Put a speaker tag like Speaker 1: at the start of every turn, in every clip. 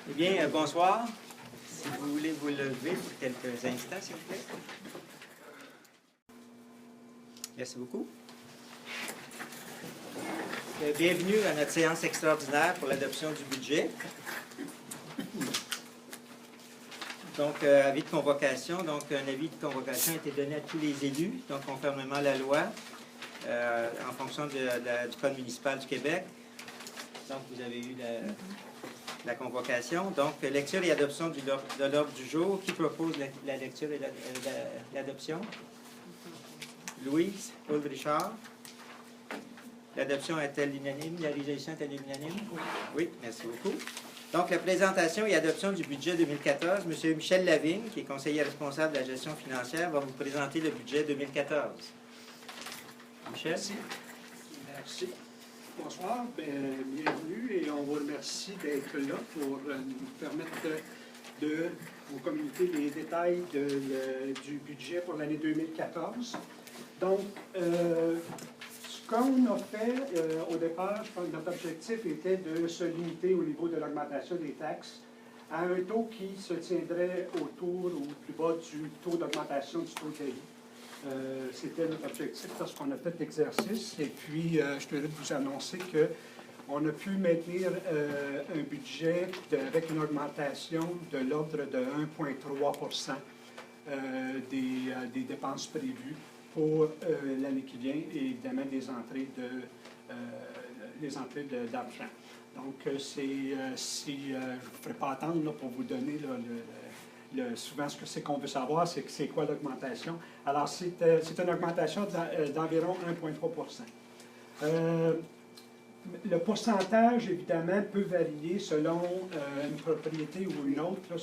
Speaker 1: Eh bien, bonsoir. Si vous voulez vous lever pour quelques instants, s'il vous plaît. Merci beaucoup. Bienvenue à notre séance extraordinaire pour l'adoption du budget. Donc, avis de convocation. Donc, un avis de convocation a été donné à tous les élus, donc conformément à la loi, en fonction du Code municipal du Québec. Donc, vous avez eu la convocation. Donc, lecture et adoption de l'ordre du jour. Qui propose la lecture et l'adoption? Louise, Paul Richard. L'adoption est-elle unanime? La résolution est-elle unanime? Oui. Oui, merci beaucoup. Donc, la présentation et adoption du budget 2014. M. Michel Lavigne, qui est conseiller responsable de la gestion financière, va vous présenter le budget 2014. Michel?
Speaker 2: Merci. Merci. Bonsoir, bienvenue et on vous remercie d'être là pour nous permettre de vous communiquer les détails du budget pour l'année 2014. Donc, ce qu'on a fait au départ, je pense que notre objectif était de se limiter au niveau de l'augmentation des taxes à un taux qui se tiendrait autour ou plus bas du taux d'augmentation du taux de la vie. C'était notre objectif lorsqu'on a fait l'exercice. Et puis, je voulais vous annoncer qu'on a pu maintenir un budget avec une augmentation de l'ordre de 1,3 % des dépenses prévues pour l'année qui vient et évidemment les entrées d'argent. Donc, si je ne vous ferai pas attendre là, pour vous donner souvent, ce que c'est qu'on veut savoir, c'est quoi l'augmentation. Alors, c'est une augmentation d'environ 1,3 %. Le pourcentage, évidemment, peut varier selon une propriété ou une autre, là,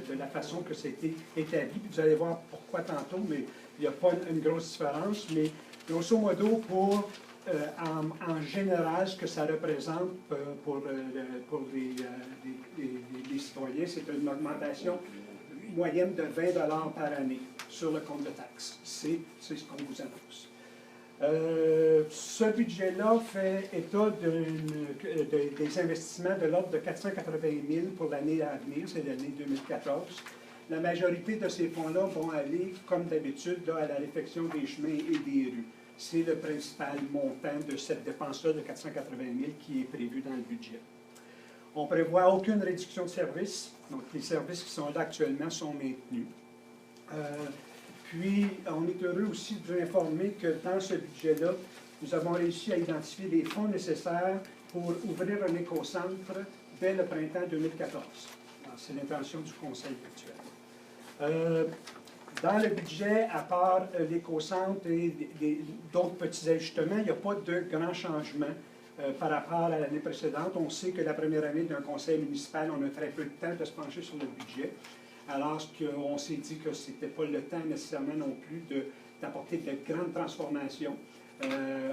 Speaker 2: de la façon que c'était établi. Puis vous allez voir pourquoi tantôt, mais il n'y a pas une grosse différence. Mais grosso modo, en général, ce que ça représente pour les citoyens, c'est une augmentation moyenne de 20 $ par année sur le compte de taxes. C'est ce qu'on vous annonce. Ce budget-là fait état des investissements de l'ordre de 480 000 pour l'année à venir, c'est l'année 2014. La majorité de ces fonds-là vont aller, comme d'habitude, à la réfection des chemins et des rues. C'est le principal montant de cette dépense-là de 480 000 qui est prévu dans le budget. On ne prévoit aucune réduction de services. Donc, les services qui sont là actuellement sont maintenus. Puis, on est heureux aussi de vous informer que dans ce budget-là, nous avons réussi à identifier les fonds nécessaires pour ouvrir un écocentre dès le printemps 2014. C'est l'intention du Conseil actuel. Dans le budget, à part l'écocentre et d'autres petits ajustements, il n'y a pas de grands changements par rapport à l'année précédente. On sait que la première année d'un conseil municipal, on a très peu de temps de se pencher sur le budget, alors qu'on s'est dit que ce n'était pas le temps nécessairement non plus d'apporter de grandes transformations.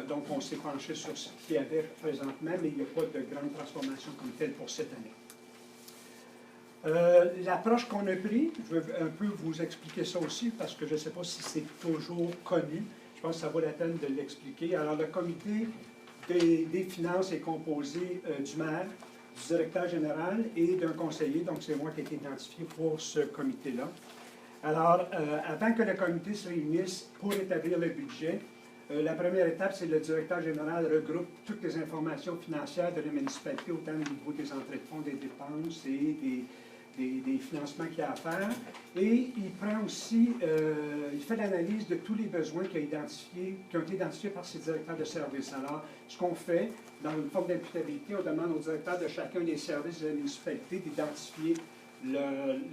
Speaker 2: Donc, on s'est penché sur ce qu'il y avait présentement, mais il n'y a pas de grandes transformations comme telles pour cette année. L'approche qu'on a prise, je vais un peu vous expliquer ça aussi, parce que je ne sais pas si c'est toujours connu. Je pense que ça vaut la peine de l'expliquer. Alors, le comité des finances est composé du maire, du directeur général et d'un conseiller. Donc, c'est moi qui ai été identifié pour ce comité-là. Alors, avant que le comité se réunisse pour établir le budget, la première étape, c'est que le directeur général regroupe toutes les informations financières de la municipalité, autant au niveau des entrées de fonds, des dépenses et des financements qu'il y a à faire. Et il prend aussi, il fait l'analyse de tous les besoins qui ont été identifiés par ses directeurs de services. Alors, ce qu'on fait, dans une forme d'imputabilité, on demande aux directeurs de chacun des services de la municipalité d'identifier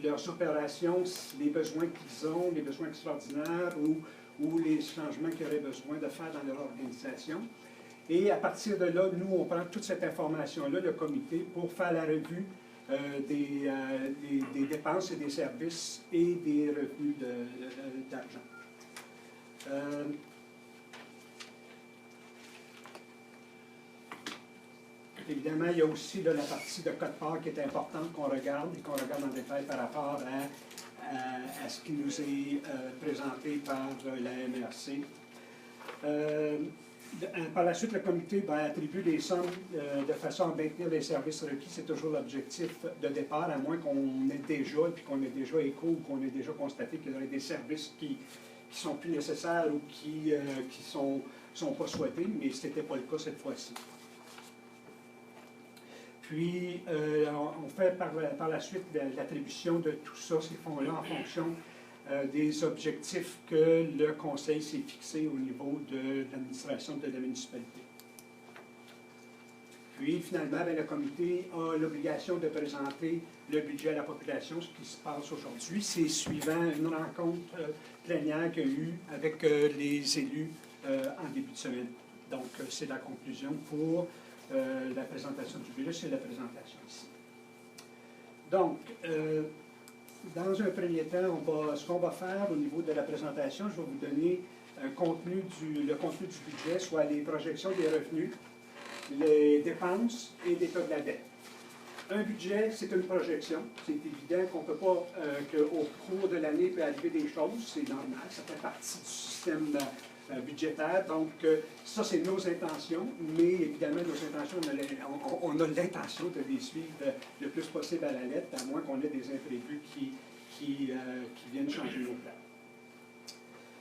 Speaker 2: leurs opérations, les besoins qu'ils ont, les besoins extraordinaires ou les changements qu'ils auraient besoin de faire dans leur organisation. Et à partir de là, nous, on prend toute cette information-là, le comité, pour faire la revue des dépenses et des services et des revenus d'argent. Évidemment, il y a aussi là, la partie de code-part qui est importante qu'on regarde et qu'on regarde en détail par rapport à ce qui nous est présenté par la MRC. Par la suite, le comité attribue des sommes de façon à maintenir les services requis. C'est toujours l'objectif de départ, à moins qu'on ait déjà, et puis qu'on ait déjà écho ou qu'on ait déjà constaté qu'il y aurait des services qui ne sont plus nécessaires ou qui sont pas souhaités, mais ce n'était pas le cas cette fois-ci. Puis, on fait par la suite l'attribution de tout ça, ces fonds-là, en fonction des objectifs que le Conseil s'est fixé au niveau de l'administration de la municipalité. Puis, finalement, le comité a l'obligation de présenter le budget à la population, ce qui se passe aujourd'hui. C'est suivant une rencontre plénière qu'il y a eu avec les élus en début de semaine. Donc, c'est la conclusion pour la présentation du budget, c'est la présentation ici. Donc, dans un premier temps, ce qu'on va faire au niveau de la présentation, je vais vous donner le contenu du budget, soit les projections des revenus, les dépenses et l'état de la dette. Un budget, c'est une projection. C'est évident qu'on ne peut pas, qu'au cours de l'année, il peut arriver des choses. C'est normal, ça fait partie du système budgétaire. Donc, ça, c'est nos intentions, mais évidemment, nos intentions, on a l'intention de les suivre le plus possible à la lettre, à moins qu'on ait des imprévus qui viennent changer nos plans.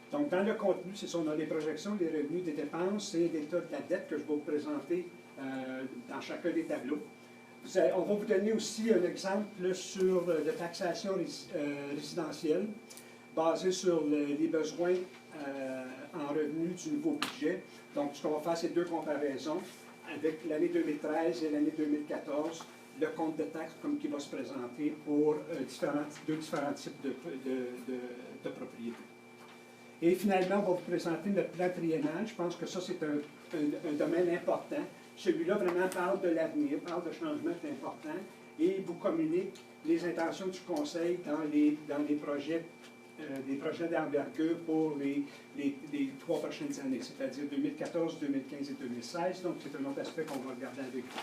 Speaker 2: Donc, dans le contenu, c'est ça, on a les projections, les revenus, des dépenses et l'état de la dette que je vais vous présenter dans chacun des tableaux. On va vous donner aussi un exemple sur la taxation résidentielle basée sur les besoins en revenus du nouveau budget. Donc, ce qu'on va faire, c'est deux comparaisons avec l'année 2013 et l'année 2014, le compte de taxes comme qui va se présenter pour deux différents types de propriétés. Et finalement, on va vous présenter notre plan triennal. Je pense que ça, c'est un domaine important. Celui-là vraiment parle de l'avenir, parle de changements importants et vous communique les intentions du Conseil dans les projets d'envergure pour les 3 prochaines années, c'est-à-dire 2014, 2015 et 2016. Donc, c'est un autre aspect qu'on va regarder avec vous.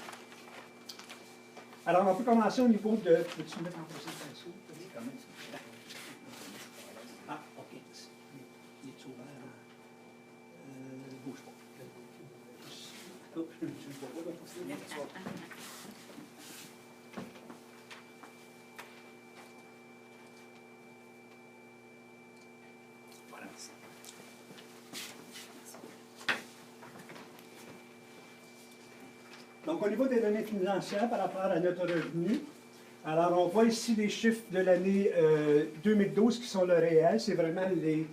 Speaker 2: Alors, on peut commencer au niveau de... Peux-tu mettre en présentation? Ah, OK. Il est ouvert. Bouge pas. Oh, je ne vois pas dans ton voilà. Donc, au niveau des données financières par rapport à notre revenu, alors on voit ici les chiffres de l'année 2012 qui sont le réel. C'est vraiment les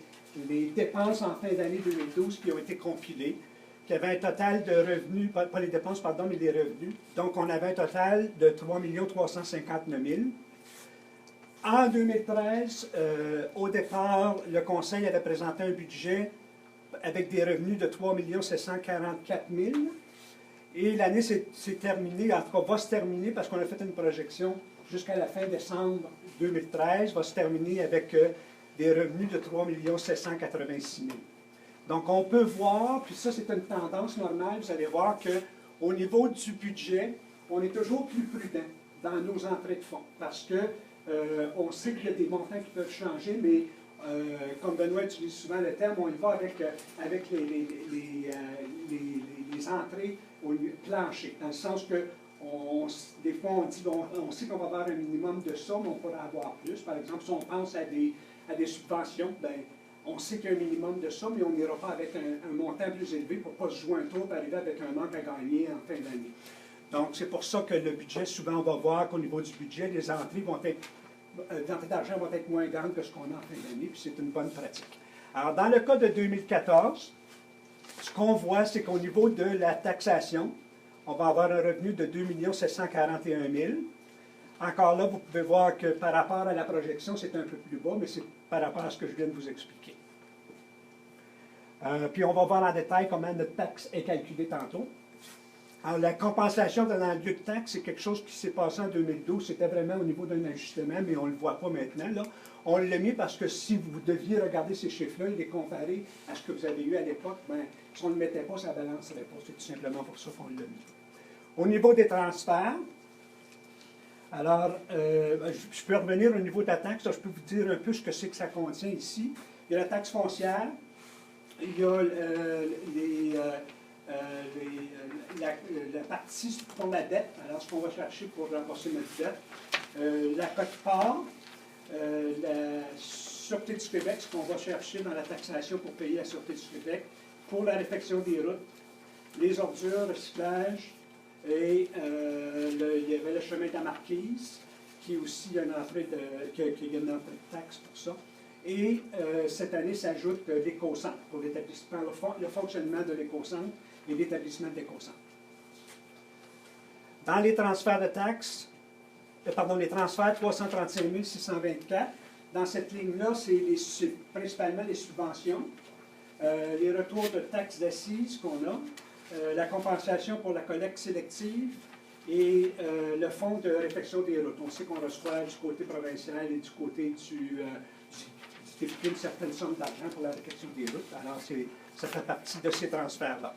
Speaker 2: dépenses en fin d'année 2012 qui ont été compilées, qui avaient un total de revenus, pas les dépenses, pardon, mais les revenus. Donc, on avait un total de 3 359 000. En 2013, au départ, le Conseil avait présenté un budget avec des revenus de 3 744 000. Et l'année s'est terminée, en tout cas va se terminer, parce qu'on a fait une projection jusqu'à la fin décembre 2013, va se terminer avec des revenus de 3 786 000. Donc, on peut voir, puis ça, c'est une tendance normale, vous allez voir qu'au niveau du budget, on est toujours plus prudent dans nos entrées de fonds, parce que on sait qu'il y a des montants qui peuvent changer, mais comme Benoît utilise souvent le terme, on y va avec les entrées au plancher, dans le sens que des fois on dit, on sait qu'on va avoir un minimum de somme, on pourra avoir plus. Par exemple, si on pense à des subventions, bien, on sait qu'il y a un minimum de somme, mais on n'ira pas avec un montant plus élevé pour ne pas se jouer un tour et arriver avec un manque à gagner en fin d'année. Donc, c'est pour ça que le budget, souvent, on va voir qu'au niveau du budget, les entrées vont être, l'entrée d'argent vont être moins grandes que ce qu'on a en fin d'année, puis c'est une bonne pratique. Alors, dans le cas de 2014, ce qu'on voit, c'est qu'au niveau de la taxation, on va avoir un revenu de 2 741 000. Encore là, vous pouvez voir que par rapport à la projection, c'est un peu plus bas, mais c'est par rapport à ce que je viens de vous expliquer. Puis on va voir en détail comment notre taxe est calculée tantôt. Alors, la compensation dans le lieu de taxe, c'est quelque chose qui s'est passé en 2012. C'était vraiment au niveau d'un ajustement, mais on ne le voit pas maintenant. Là. On l'a mis parce que si vous deviez regarder ces chiffres-là et les comparer à ce que vous avez eu à l'époque, bien, si on ne le mettait pas, ça ne balancerait pas. C'est tout simplement pour ça qu'on l'a mis. Au niveau des transferts, alors, je peux revenir au niveau de la taxe. Je peux vous dire un peu ce que c'est que ça contient ici. Il y a la taxe foncière, il y a la partie pour la dette, alors ce qu'on va chercher pour rembourser notre dette, la quote-part, la Sûreté du Québec, ce qu'on va chercher dans la taxation pour payer la Sûreté du Québec, pour la réfection des routes, les ordures, le recyclage, et il y avait le chemin de la Marquise, qui aussi a une entrée qui a une entrée de taxe pour ça. Et cette année s'ajoute l'éco-centre pour l'établissement, le fonctionnement de l'éco-centre et l'établissement de l'éco-centre. Dans les transferts de taxes, les transferts 335 624, dans cette ligne-là, c'est principalement les subventions, les retours de taxes d'assises qu'on a, la compensation pour la collecte sélective et le fonds de réfection des routes. On sait qu'on reçoit du côté provincial et du côté du une certaine somme d'argent pour la réfection des routes. Alors, ça fait partie de ces transferts-là.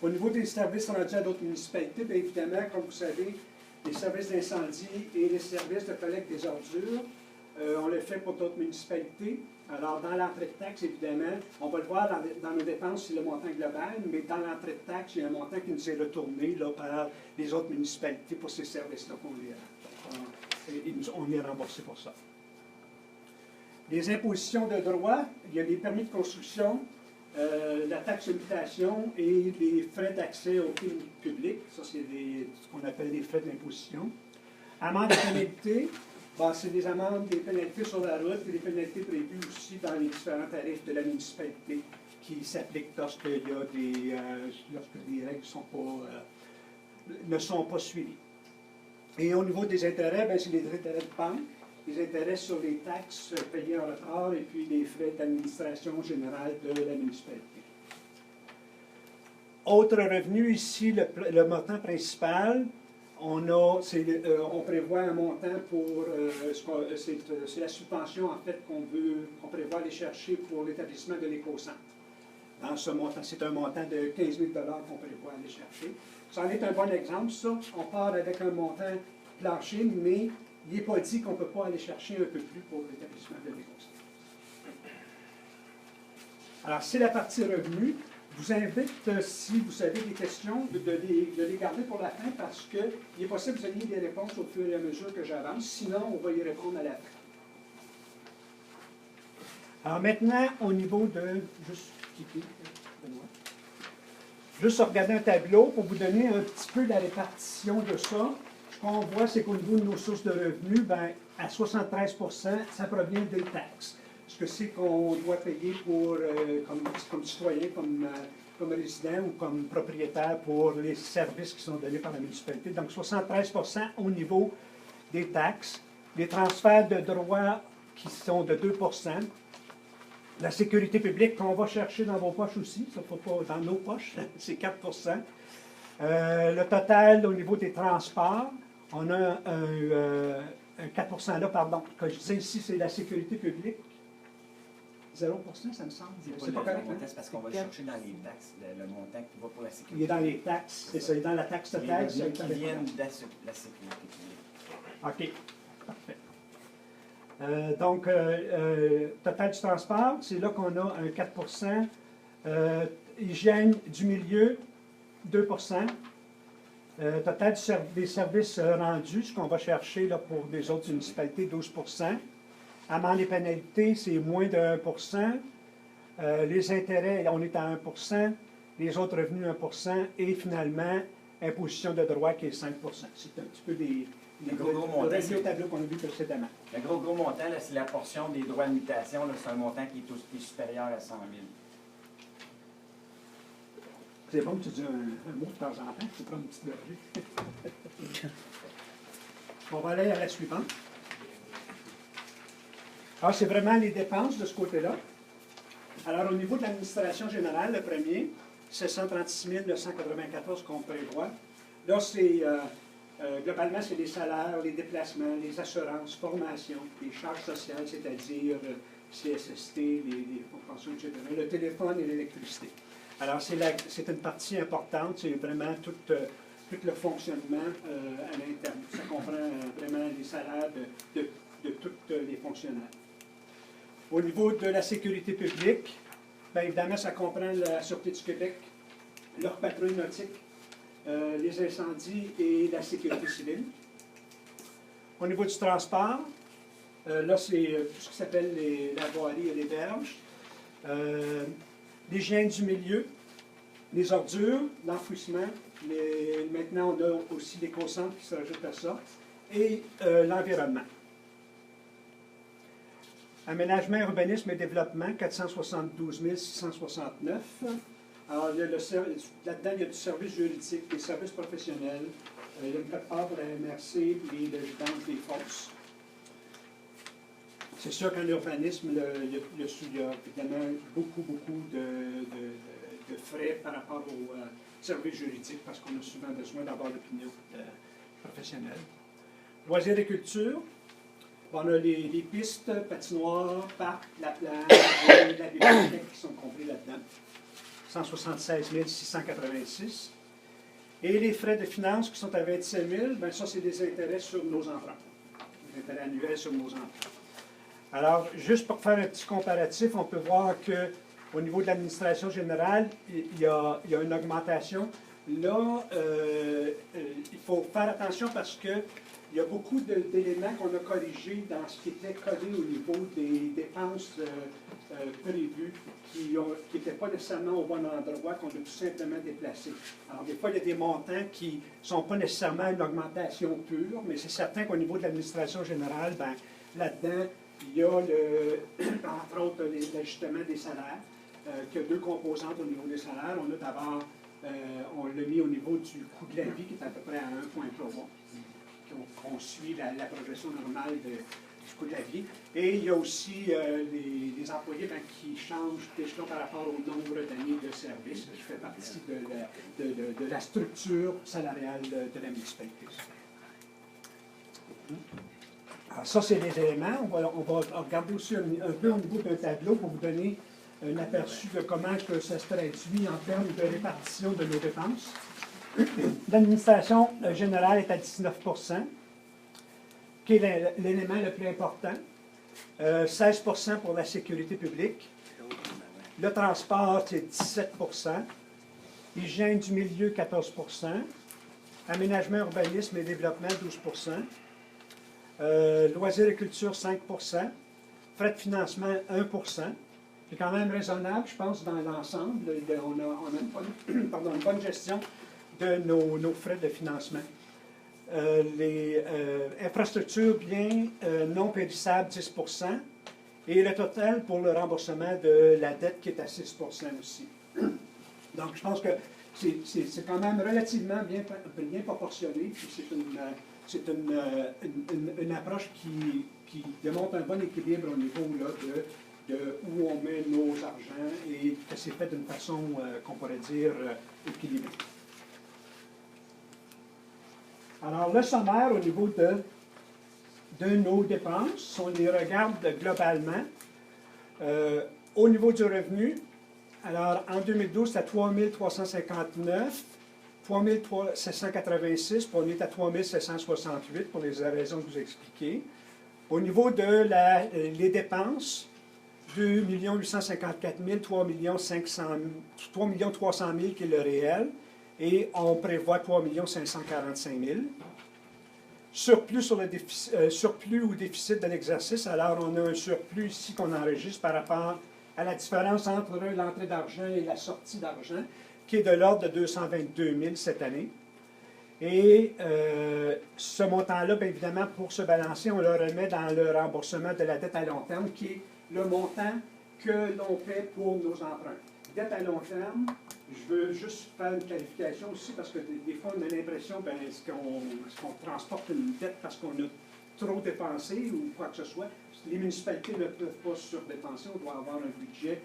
Speaker 2: Au niveau des services rendus à d'autres municipalités, bien évidemment, comme vous savez, les services d'incendie et les services de collecte des ordures, on le fait pour d'autres municipalités. Alors, dans l'entrée de taxe, évidemment, on va le voir dans nos dépenses, c'est le montant global, mais dans l'entrée de taxe, il y a un montant qui nous est retourné là, par les autres municipalités pour ces services-là on est remboursé pour ça. Les impositions de droit, il y a les permis de construction, la taxe d'habitation et les frais d'accès au public. Ça, c'est ce qu'on appelle les frais d'imposition. Amendes et pénalités, bon, c'est des amendes, des pénalités sur la route et des pénalités prévues aussi dans les différents tarifs de la municipalité qui s'appliquent lorsque des règles ne sont pas suivies. Et au niveau des intérêts, bien, c'est les intérêts de banque, les intérêts sur les taxes payées en retard et puis les frais d'administration générale de la municipalité. Autre revenu, ici, le montant principal, on prévoit un montant pour, c'est la subvention en fait qu'on prévoit aller chercher pour l'établissement de l'éco-centre. Dans ce montant, c'est un montant de 15 000 qu'on prévoit aller chercher. Ça en est un bon exemple, ça. On part avec un montant plancher, mais il n'est pas dit qu'on ne peut pas aller chercher un peu plus pour l'établissement de l'éco-centre. Alors, c'est la partie revenu. Je vous invite, si vous avez des questions, de les garder pour la fin parce qu'il est possible que vous ayez des réponses au fur et à mesure que j'avance. Sinon, on va y répondre à la fin. Alors maintenant, au niveau de... Juste regarder un tableau pour vous donner un petit peu la répartition de ça. Ce qu'on voit, c'est qu'au niveau de nos sources de revenus, ben, à 73 % ça provient des taxes. Ce que c'est qu'on doit payer pour, comme citoyen, comme résident ou comme propriétaire pour les services qui sont donnés par la municipalité. Donc 73 % au niveau des taxes. Les transferts de droits qui sont de 2 %. La sécurité publique qu'on va chercher dans vos poches aussi, ça ne faut pas dans nos poches, c'est 4 % le total au niveau des transports, on a un 4 % là, pardon. Comme je disais ici, c'est la sécurité publique. 0 % ça me semble.
Speaker 3: C'est pas correct. C'est parce qu'on va chercher dans les taxes le montant qui va pour la sécurité.
Speaker 2: Il est dans les taxes, c'est ça, il est dans la taxe totale.
Speaker 3: Les revenus qui viennent de la sécurité publique.
Speaker 2: OK, parfait. Donc, total du transport, c'est là qu'on a un 4 %. Hygiène du milieu, 2 %. Total des services rendus, ce qu'on va chercher là, pour les autres municipalités, 12 %. Amendes et pénalités, c'est moins de 1 %. Les intérêts, on est à 1 %. Les autres revenus, 1 %. Et finalement, imposition de droit qui est 5 %. C'est un petit peu le tableau qu'on a vu précédemment.
Speaker 3: Le gros montant, c'est la portion des droits de mutation. C'est un montant qui est supérieur à 100 000.
Speaker 2: C'est bon que tu dis un mot de temps en temps, tu prends une petite gorgée. On va aller à la suivante. Alors, c'est vraiment les dépenses de ce côté-là. Alors, au niveau de l'administration générale, le premier, c'est 136 994 qu'on prévoit. Là, c'est... globalement, c'est les salaires, les déplacements, les assurances, formations, les charges sociales, c'est-à-dire CSST, les pensions, etc., le téléphone et l'électricité. Alors, c'est une partie importante, c'est vraiment tout le fonctionnement à l'interne. Ça comprend vraiment les salaires de tous les fonctionnaires. Au niveau de la sécurité publique, bien évidemment, ça comprend la Sûreté du Québec, leur patrouille nautique, les incendies et la sécurité civile. Au niveau du transport, là, c'est tout ce qui s'appelle la voirie et les berges. L'hygiène du milieu, les ordures, l'enfouissement. Maintenant, on a aussi l'éco-centre qui se rajoute à ça. Et l'environnement. Aménagement, urbanisme et développement, 472 669. Alors, là-dedans, il y a du service juridique, des services professionnels, il y a une quote-part pour la MRC et le vidange des fosses. C'est sûr qu'en urbanisme, il y a évidemment beaucoup de frais par rapport aux services juridiques parce qu'on a souvent besoin d'avoir l'opinion professionnelle. Loisirs et culture. On a les pistes, patinoires, parcs, la plage, et la bibliothèque qui sont compris là-dedans. 176 686. Et les frais de finances qui sont à 27 000, bien ça, c'est des intérêts sur nos emprunts. Des intérêts annuels sur nos emprunts. Alors, juste pour faire un petit comparatif, on peut voir qu'au niveau de l'administration générale, il y a une augmentation. Là, il faut faire attention parce que il y a beaucoup d'éléments qu'on a corrigés dans ce qui était codé au niveau des dépenses prévues qui n'étaient pas nécessairement au bon endroit, qu'on a tout simplement déplacé. Alors, des fois, il y a des montants qui ne sont pas nécessairement une augmentation pure, mais c'est certain qu'au niveau de l'administration générale, ben, là-dedans, il y a, entre autres, l'ajustement des salaires, qui a deux composantes au niveau des salaires. On a d'abord, on l'a mis au niveau du coût de la vie, qui est à peu près à 1,3. On suit la progression normale du coût de la vie. Et il y a aussi les employés qui changent d'échelon par rapport au nombre d'années de service, qui fait partie de la structure salariale de la municipalité. Alors ça, c'est les éléments. On va regarder aussi un peu au niveau d'un tableau pour vous donner un aperçu de comment que ça se traduit en termes de répartition de nos dépenses. L'administration générale est à 19 %, qui est l'élément le plus important. 16 % pour la sécurité publique. Le transport, c'est 17 %. Hygiène du milieu, 14 %. Aménagement, urbanisme et développement, 12 %. Loisirs et culture, 5 %. Frais de financement, 1 %. C'est quand même raisonnable, je pense, dans l'ensemble. On a une bonne gestion de nos frais de financement. Les infrastructures, biens non périssables, 10 % et le total pour le remboursement de la dette qui est à 6 % aussi. Donc, je pense que c'est quand même relativement bien proportionné. C'est une approche qui démontre un bon équilibre au niveau là, de où on met nos argents et que c'est fait d'une façon qu'on pourrait dire équilibrée. Alors, le sommaire au niveau de nos dépenses, on les regarde globalement. Au niveau du revenu, alors en 2012, c'était à 3 359, 3 786, puis on est à 3 768 pour les raisons que je vous ai expliquées. Au niveau de les dépenses, 2 854 000, 3 300 000 qui est le réel. Et on prévoit 3 545 000. Surplus sur le surplus ou déficit de l'exercice. Alors, on a un surplus ici qu'on enregistre par rapport à la différence entre l'entrée d'argent et la sortie d'argent, qui est de l'ordre de 222 000 cette année. Et ce montant-là, bien évidemment, pour se balancer, on le remet dans le remboursement de la dette à long terme, qui est le montant que l'on paie pour nos emprunts. Dette à long terme, je veux juste faire une clarification aussi, parce que des fois, on a l'impression, est-ce qu'on transporte une dette parce qu'on a trop dépensé ou quoi que ce soit. Les municipalités ne peuvent pas surdépenser, on doit avoir un budget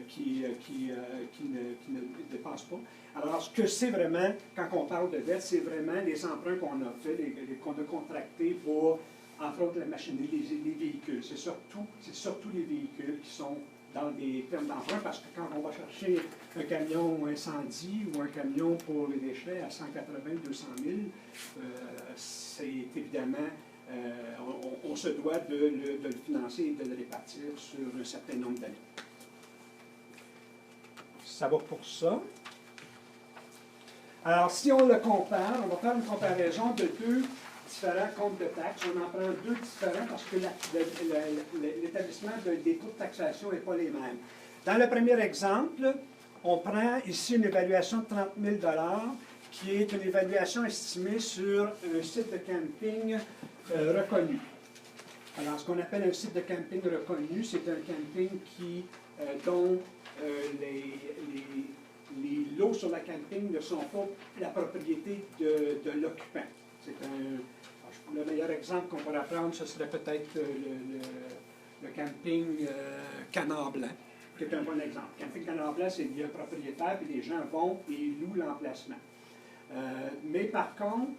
Speaker 2: qui ne dépasse pas. Alors, ce que c'est vraiment, quand on parle de dette, c'est vraiment les emprunts qu'on a fait, qu'on a contractés pour, entre autres, la machinerie, les véhicules. C'est surtout les véhicules qui sont dans des termes d'emprunt, parce que quand on va chercher un camion incendie ou un camion pour les déchets à 180 200 000, c'est évidemment, on se doit de le financer et de le répartir sur un certain nombre d'années. Ça va pour ça. Alors, si on le compare, on va faire une comparaison de deux différents comptes de taxes. On en prend deux différents parce que l'établissement des taux de taxation n'est pas les mêmes. Dans le premier exemple, on prend ici une évaluation de 30 000 qui est une évaluation estimée sur un site de camping reconnu. Alors, ce qu'on appelle un site de camping reconnu, c'est un camping dont les lots sur la camping ne sont pas la propriété de l'occupant. Le meilleur exemple qu'on pourrait prendre, ce serait peut-être le camping Canard Blanc, qui est un bon exemple. Le camping Canard Blanc, c'est il y a un propriétaire, puis les gens vont et louent l'emplacement. Mais par contre,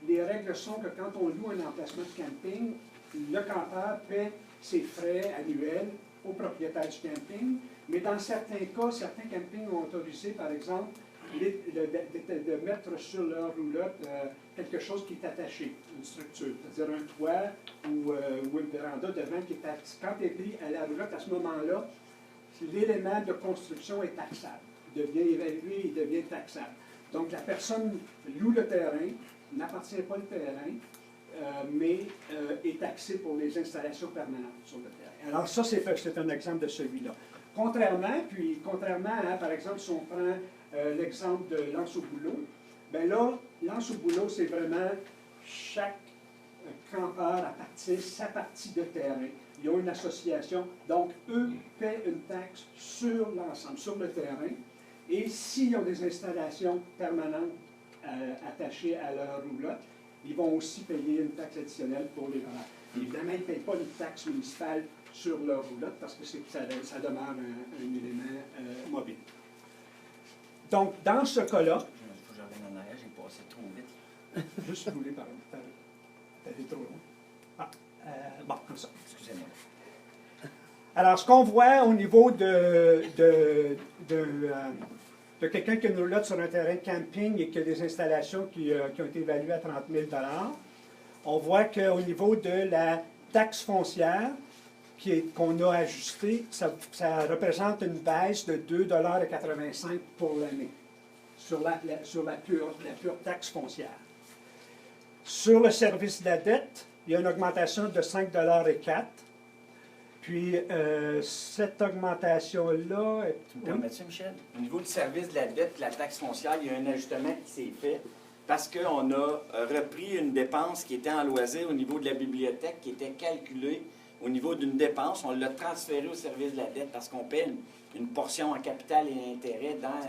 Speaker 2: les règles sont que quand on loue un emplacement de camping, le campeur paie ses frais annuels au propriétaire du camping, mais dans certains cas, certains campings ont autorisé, par exemple, de mettre sur leur roulotte quelque chose qui est attaché, une structure, c'est-à-dire un toit ou une véranda devant qui est attaché. Quand il est pris à la roulotte, à ce moment-là, l'élément de construction est taxable. Il devient évalué, il devient taxable. Donc la personne loue le terrain, n'appartient pas le terrain, mais est taxée pour les installations permanentes sur le terrain. Alors ça, c'est un exemple de celui-là. Contrairement, par exemple, si on prend l'exemple de Lance au boulot, bien là, Lance au boulot, c'est vraiment chaque campeur appartient sa partie de terrain. Ils ont une association, donc eux paient une taxe sur l'ensemble, sur le terrain. Et s'ils ont des installations permanentes attachées à leur roulotte, ils vont aussi payer une taxe additionnelle pour les vendeurs. Évidemment, ils ne payent pas une taxe municipale sur leur roulotte parce que ça demeure un élément mobile. Donc, dans ce cas-là...
Speaker 3: Il faut que je revienne en arrière, j'ai passé trop vite.
Speaker 2: Juste rouler par t'allais trop loin. Bon, comme ça.
Speaker 3: Excusez-moi.
Speaker 2: Alors, ce qu'on voit au niveau de quelqu'un qui a une roulotte sur un terrain de camping et qui a des installations qui ont été évaluées à 30 000 $, on voit qu'au niveau de la taxe foncière qu'on a ajustée, ça représente une baisse de 2,85 $ pour l'année sur la pure taxe foncière. Sur le service de la dette, il y a une augmentation de 5,04 $. Puis, cette augmentation-là...
Speaker 3: Tu me permets-tu, Michel? Au niveau du service de la dette, la taxe foncière, il y a un ajustement qui s'est fait parce qu'on a repris une dépense qui était en loisir au niveau de la bibliothèque, qui était calculée au niveau d'une dépense. On l'a transférée au service de la dette parce qu'on paie une portion en capital et intérêt dans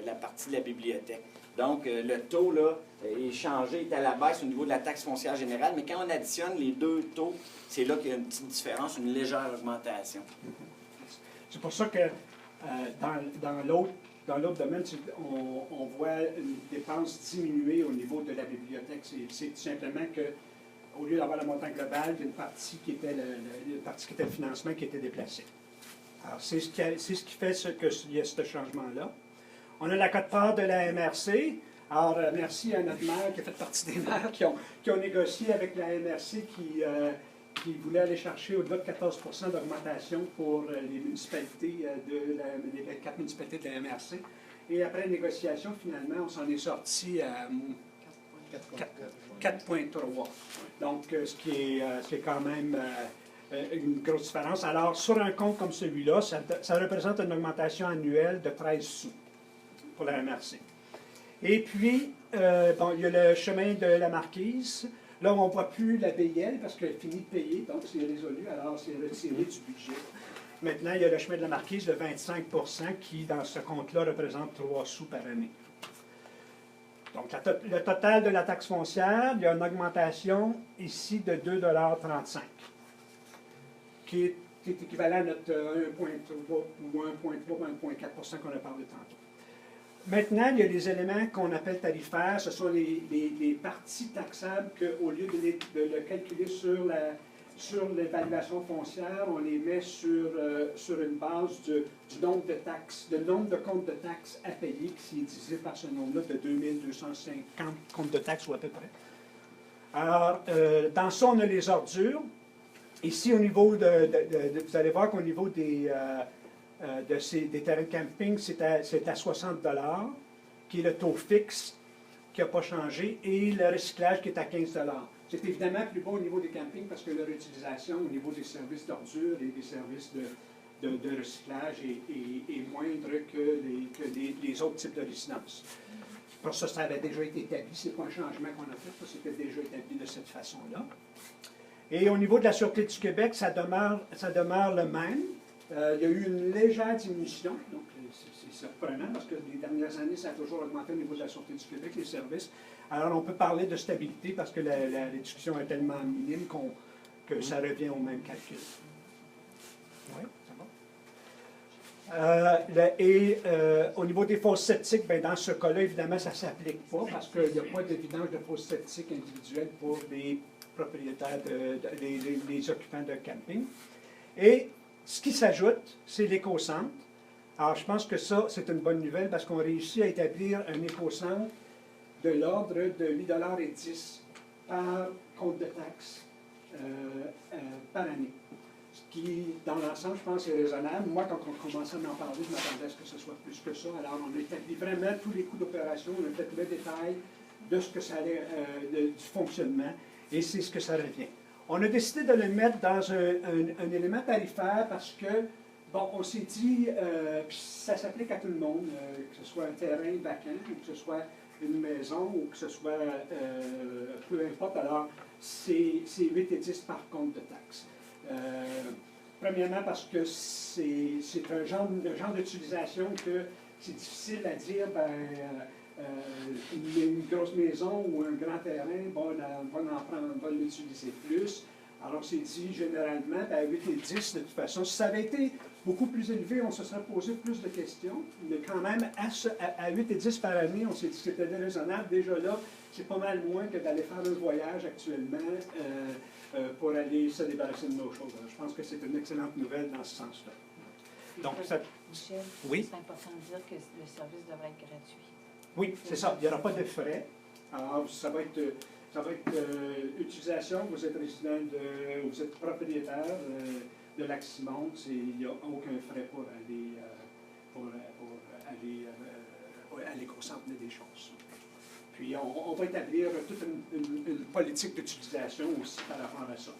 Speaker 3: la partie de la bibliothèque. Donc, le taux là, est changé, est à la baisse au niveau de la taxe foncière générale, mais quand on additionne les deux taux, c'est là qu'il y a une petite différence, une légère augmentation.
Speaker 2: C'est pour ça que dans l'autre domaine, on voit une dépense diminuer au niveau de la bibliothèque. C'est tout simplement qu'au lieu d'avoir le montant global, il y a une partie qui était le financement qui était déplacé. Alors, c'est ce qui fait qu'il y a ce changement-là. On a la quote-part de la MRC. Alors, merci à notre maire qui a fait partie des maires qui ont négocié avec la MRC qui voulait aller chercher au-delà de 14 % d'augmentation pour les municipalités les 4 municipalités de la MRC. Et après négociation, finalement, on s'en est sorti à 4,3. Donc, ce qui est quand même une grosse différence. Alors, sur un compte comme celui-là, ça représente une augmentation annuelle de 13 sous pour la MRC. Et puis, bon, il y a le chemin de la Marquise. Là, on ne voit plus la BIL parce qu'elle finit de payer, donc c'est résolu, alors c'est retiré du budget. Maintenant, il y a le chemin de la Marquise de 25 % qui, dans ce compte-là, représente 3 sous par année. Donc, le total de la taxe foncière, il y a une augmentation ici de 2,35 $, qui est équivalent à notre 1,3 ou 1,3 ou 1,4 % qu'on a parlé tantôt. Maintenant, il y a des éléments qu'on appelle tarifaires. Ce sont les parties taxables qu'au lieu de le calculer sur l'évaluation foncière, on les met sur une base du nombre de taxes, le nombre de comptes de taxes à payer, qui est divisé par ce nombre-là de 2250 comptes de taxes ou à peu près. Alors, dans ça, on a les ordures. Ici, au niveau vous allez voir qu'au niveau des terrains de camping, c'est à 60 $, qui est le taux fixe qui n'a pas changé, et le recyclage qui est à 15 $. C'est évidemment plus bas au niveau des campings parce que leur utilisation au niveau des services d'ordure et des services de recyclage est moindre que les autres types de résidences. Pour ça, ça avait déjà été établi. Ce n'est pas un changement qu'on a fait, ça c'était déjà établi de cette façon-là. Et au niveau de la Sûreté du Québec, ça demeure le même. Il y a eu une légère diminution, donc c'est surprenant parce que les dernières années, ça a toujours augmenté au niveau de la Sûreté du Québec, les services. Alors, on peut parler de stabilité parce que la discussion est tellement minime que ça revient au même calcul. Oui, c'est bon. Au niveau des fosses septiques, bien, dans ce cas-là, évidemment, ça ne s'applique pas parce qu'il n'y a pas de vidange de fosses septiques individuelles pour les propriétaires, les occupants de camping. Et ce qui s'ajoute, c'est l'éco-centre. Alors, je pense que ça, c'est une bonne nouvelle parce qu'on réussit à établir un éco-centre de l'ordre de 8,10 $ par compte de taxes par année. Ce qui, dans l'ensemble, je pense, est raisonnable. Moi, quand on commençait à en parler, je m'attendais à ce que ce soit plus que ça. Alors, on a établi vraiment tous les coûts d'opération, on a fait le détail de ce que ça allait, du fonctionnement, et c'est ce que ça revient. On a décidé de le mettre dans un élément tarifaire parce que, bon, on s'est dit, puis ça s'applique à tout le monde, que ce soit un terrain vacant, ou que ce soit une maison, ou que ce soit, peu importe. Alors, c'est 8,10 $ par compte de taxes. Premièrement parce que c'est un genre d'utilisation que c'est difficile à dire, une grosse maison ou un grand terrain, bon, on va l'utiliser plus. Alors, c'est dit généralement, à 8,10 $ de toute façon. Si ça avait été beaucoup plus élevé, on se serait posé plus de questions, mais quand même, à 8,10 $ par année, on s'est dit que c'était déraisonnable. Déjà là, c'est pas mal moins que d'aller faire un voyage actuellement pour aller se débarrasser de nos choses. Alors, je pense que c'est une excellente nouvelle dans ce sens-là. Donc, ça...
Speaker 4: Michel,
Speaker 2: oui?
Speaker 4: C'est important de dire que le service devrait être gratuit.
Speaker 2: Oui, c'est ça. Il n'y aura pas de frais. Alors, ça va être utilisation. Vous êtes résident, vous êtes propriétaire de Lac-Simon. Il n'y a aucun frais pour aller à l'éco-centre des choses. Puis, on va établir toute une politique d'utilisation aussi par rapport à ça.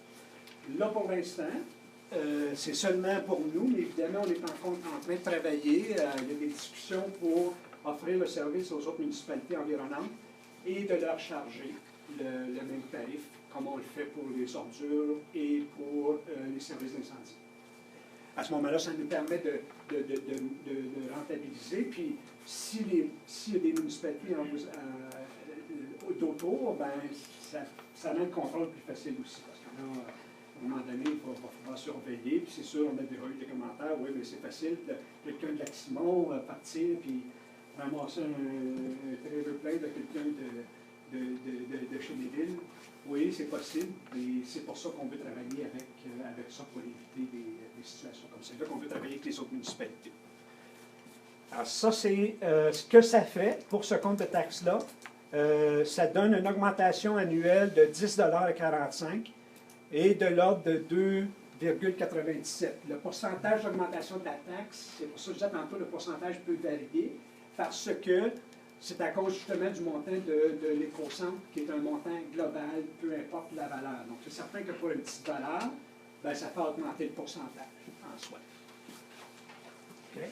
Speaker 2: Là, pour l'instant, c'est seulement pour nous, mais évidemment, on est en train de travailler. Il y a des discussions pour offrir le service aux autres municipalités environnantes et de leur charger le même tarif, comme on le fait pour les ordures et pour les services d'incendie. À ce moment-là, ça nous permet de rentabiliser. Puis, s'il y a des municipalités d'autour, ben, ça rend le contrôle plus facile aussi. Parce que là, à un moment donné, il va falloir surveiller. Puis, c'est sûr, on a déjà eu des commentaires. Oui, mais c'est facile. Quelqu'un de Lac-Simon partir, puis ramasser un trailer plein de quelqu'un de chez les villes. Oui, c'est possible, et c'est pour ça qu'on veut travailler avec ça pour éviter des situations comme celle-là, qu'on veut travailler avec les autres municipalités. Alors ça, c'est ce que ça fait pour ce compte de taxe-là. Ça donne une augmentation annuelle de 10,45 $ et de l'ordre de 2,97 $. Le pourcentage d'augmentation de la taxe, c'est pour ça que je disais tantôt, le pourcentage peut varier, parce que c'est à cause justement du montant de l'éco-centre, qui est un montant global, peu importe la valeur. Donc, c'est certain que pour une petite valeur, bien, ça fait augmenter le pourcentage en soi. OK.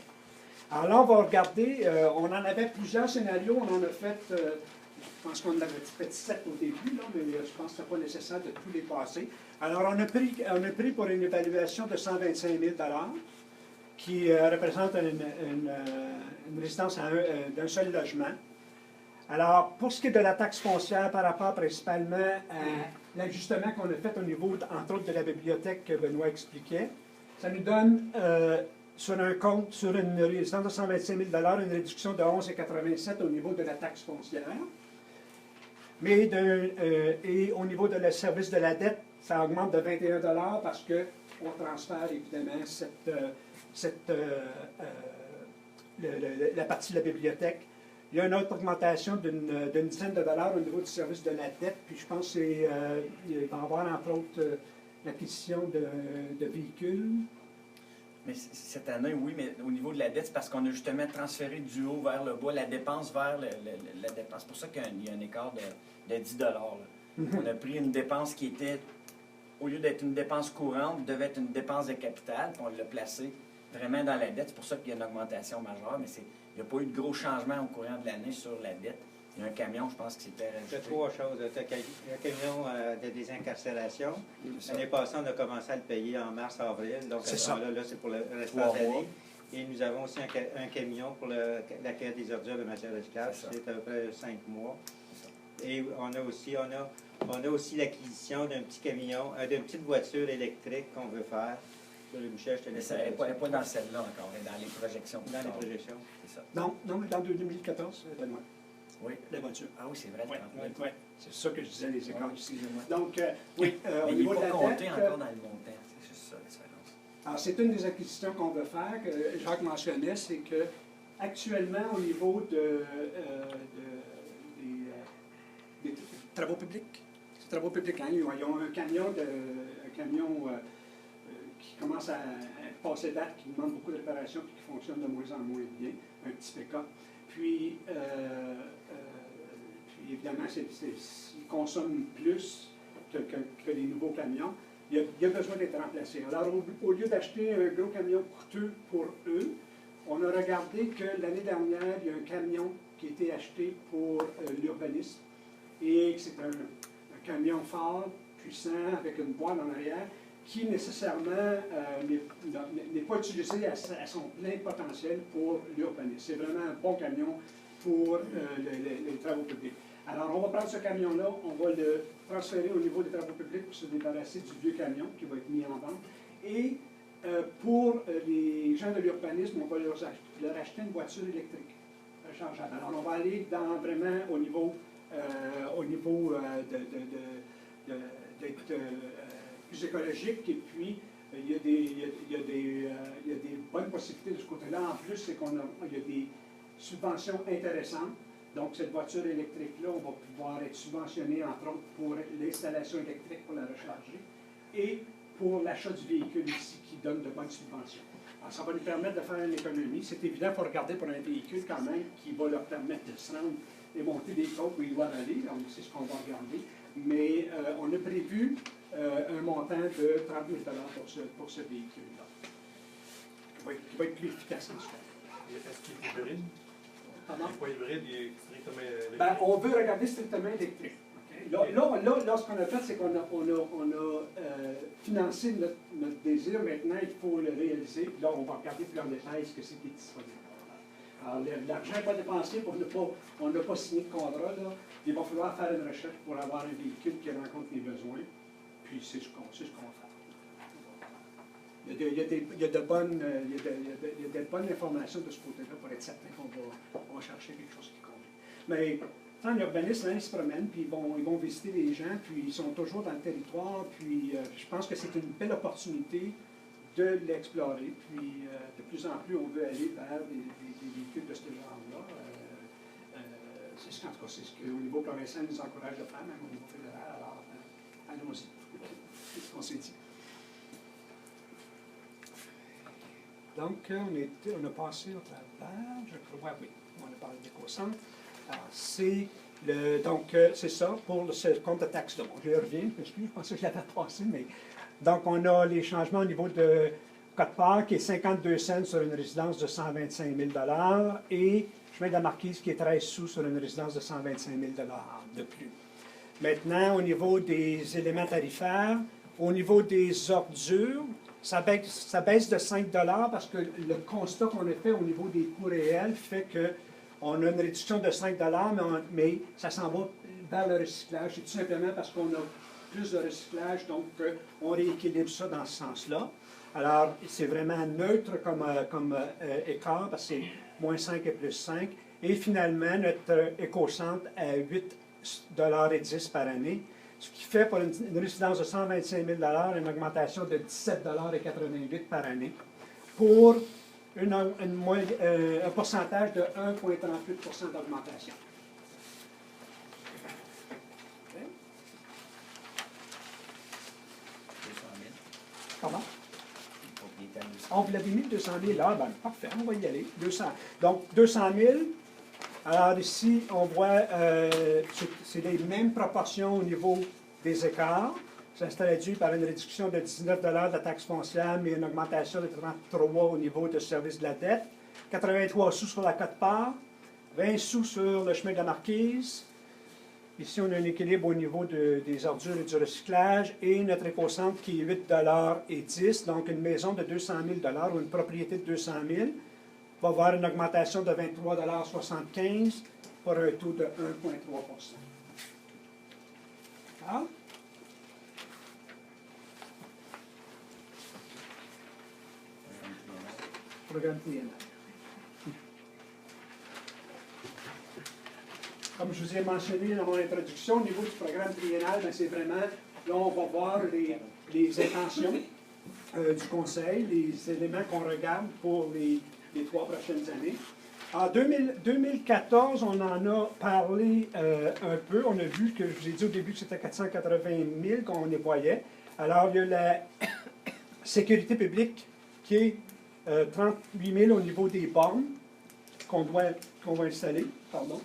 Speaker 2: Alors là, on va regarder, on en avait plusieurs scénarios, on en a fait, je pense qu'on en avait fait 7 au début, là, mais je pense que ce n'est pas nécessaire de tous les passer. Alors, on a pris pour une évaluation de 125 000 $ qui représente une résidence d'un seul logement. Alors, pour ce qui est de la taxe foncière, par rapport principalement à l'ajustement qu'on a fait au niveau, entre autres, de la bibliothèque que Benoît expliquait, ça nous donne, sur un compte, sur une résidence de 125 000 $, une réduction de 11,87 au niveau de la taxe foncière. Mais et au niveau de le service de la dette, ça augmente de 21 $ parce qu'on transfère évidemment la partie de la bibliothèque. Il y a une autre augmentation d'une dizaine de dollars au niveau du service de la dette, puis je pense qu'il va y avoir entre autres l'acquisition de véhicules.
Speaker 3: Mais cette année, oui, mais au niveau de la dette, c'est parce qu'on a justement transféré du haut vers le bas, la dépense vers la dépense. C'est pour ça qu'il y a un écart de 10 là. On a pris une dépense qui était, au lieu d'être une dépense courante, devait être une dépense de capital, puis on l'a placé vraiment dans la dette. C'est pour ça qu'il y a une augmentation majeure, mais il n'y a pas eu de gros changements au courant de l'année sur la dette. Il y a un camion, je pense, qui s'était
Speaker 1: Il y a
Speaker 3: rajouté.
Speaker 1: 3 choses. Le camion de désincarcération.
Speaker 3: C'est ça.
Speaker 1: L'année passée, on a commencé à le payer en mars-avril. Donc, à
Speaker 2: C'est
Speaker 1: ce
Speaker 2: ça.
Speaker 1: moment-là, là, c'est pour le restant
Speaker 3: 3
Speaker 1: de
Speaker 3: mois.
Speaker 1: l'année. Et nous avons aussi un camion pour la cueillette des ordures de matière recyclable.
Speaker 3: C'est ça.
Speaker 1: C'est à peu près 5 mois.
Speaker 3: C'est ça.
Speaker 1: Et on a aussi l'acquisition d'un petit camion, d'une petite voiture électrique qu'on veut faire. Sur le Michel, je te
Speaker 3: Mais
Speaker 1: laisse
Speaker 3: ça n'est pas dans celle-là encore, mais dans les projections. plus
Speaker 1: dans les
Speaker 3: tard.
Speaker 1: projections.
Speaker 3: C'est ça.
Speaker 2: Non, mais dans 2014, Benoît,
Speaker 3: Oui.
Speaker 2: la voiture.
Speaker 3: Ah oui, c'est vrai.
Speaker 2: Oui,
Speaker 3: 38.
Speaker 2: oui, c'est ça que je disais, les écarts.
Speaker 3: Ah, excusez-moi.
Speaker 2: Donc, oui, au
Speaker 3: Mais il
Speaker 2: niveau
Speaker 3: n'est
Speaker 2: de
Speaker 3: pas
Speaker 2: la
Speaker 3: compté
Speaker 2: dette,
Speaker 3: encore dans le montant. C'est juste ça la différence.
Speaker 2: alors, c'est une des acquisitions qu'on veut faire, que Jacques mentionnait, c'est que actuellement, au niveau des travaux publics, c'est travaux publics, hein, ils ont un camion, qui commence à passer date, qui demande beaucoup de réparations et qui fonctionne de moins en moins bien, un petit pick-up. Puis évidemment, il consomme plus que les nouveaux camions. Il y a besoin d'être remplacé. Alors, au lieu d'acheter un gros camion coûteux pour eux, on a regardé que l'année dernière, il y a un camion qui a été acheté pour l'urbanisme et que c'est un camion fort, puissant, avec une boîte en arrière, qui nécessairement n'est pas utilisé à son plein potentiel pour l'urbanisme. C'est vraiment un bon camion pour les travaux publics. Alors, on va prendre ce camion-là, on va le transférer au niveau des travaux publics pour se débarrasser du vieux camion qui va être mis en vente. Et pour les gens de l'urbanisme, on va leur acheter une voiture électrique rechargeable. Alors, on va aller vraiment au niveau d'être plus écologique, et puis il y a des bonnes possibilités de ce côté-là. En plus, c'est il y a des subventions intéressantes. Donc, cette voiture électrique-là, on va pouvoir être subventionné, entre autres, pour l'installation électrique pour la recharger et pour l'achat du véhicule ici qui donne de bonnes subventions. Alors, ça va nous permettre de faire une économie. C'est évident, il faut regarder pour un véhicule quand même qui va leur permettre de se rendre et monter des côtes où ils doivent aller. Donc, c'est ce qu'on va regarder. Mais on a prévu un montant de 30 000 pour ce véhicule-là, qui va être plus efficace en ce cas.
Speaker 5: Est-ce qu'il est hybride?
Speaker 2: Pardon?
Speaker 5: Il n'est pas hybride, il est strictement électrique.
Speaker 2: Ben, on veut regarder strictement électrique. Okay? Là, ce qu'on a fait, c'est qu'on a financé notre désir. Maintenant, il faut le réaliser. Puis là, on va regarder plus en détail ce que c'est qui est disponible. Alors, l'argent n'est pas dépensé, on n'a pas signé de contrat. Là. Il va falloir faire une recherche pour avoir un véhicule qui rencontre les besoins. Puis c'est ce qu'on va faire. Il y a de bonnes informations de ce côté-là pour être certain qu'on va chercher quelque chose qui convient. Mais tant l'urbaniste, ils se promènent, puis ils vont visiter les gens, puis ils sont toujours dans le territoire, puis je pense que c'est une belle opportunité de l'explorer. Puis de plus en plus, on veut aller vers des véhicules de ce genre-là. En tout cas, c'est ce qu'au niveau provincial, nous encourage de faire, même au niveau fédéral. Alors, allons-y. C'est ce qu'on s'est dit. Donc, on a passé au travers, je crois, oui, on a parlé d'éco-centre. Donc, c'est ça pour le compte de taxe de Je reviens, parce que je pensais que je l'avais passé, mais. Donc, on a les changements au niveau de Côte-Part, qui est 52 cents sur une résidence de 125 000 et Chemin de la Marquise, qui est 13 sous sur une résidence de 125 000 de plus. Maintenant, au niveau des éléments tarifaires, au niveau des ordures, ça baisse de 5 parce que le constat qu'on a fait au niveau des coûts réels fait qu'on a une réduction de 5 mais ça s'en va vers le recyclage. C'est tout simplement parce qu'on a plus de recyclage, donc on rééquilibre ça dans ce sens-là. Alors, c'est vraiment neutre comme écart, parce que c'est moins 5 et plus 5. Et finalement, notre éco-centre à 8,10 par année, ce qui fait pour une résidence de 125 000 une augmentation de 17,88 par année, pour un pourcentage de 1,38 d'augmentation. Okay.
Speaker 3: 200 000.
Speaker 2: Comment?
Speaker 3: Propriété
Speaker 2: On vous l'avez mis 200 000 là, ben, parfait, on va y aller. 200. Donc, 200 000. Alors ici, on voit, c'est les mêmes proportions au niveau des écarts. Ça se traduit par une réduction de 19 de la taxe foncière, mais une augmentation de 33 au niveau de service de la dette. 83 sous sur la cote-part, 20 sous sur le chemin de la marquise. Ici, on a un équilibre au niveau des ordures et du recyclage et notre éco-centre qui est 8 et 10. Donc, une maison de 200 000 ou une propriété de 200 000 va avoir une augmentation de 23,75 pour un taux de 1,3 Ah? Programme triennal. Comme je vous ai mentionné dans mon introduction, au niveau du programme triennal, c'est vraiment, là, on va voir les intentions du Conseil, les éléments qu'on regarde pour les 3 prochaines années. En 2014, on en a parlé un peu. On a vu que, je vous ai dit au début que c'était 480 000 qu'on les voyait. Alors, il y a la sécurité publique qui est 38 000 au niveau des bornes qu'on va installer. Pardon.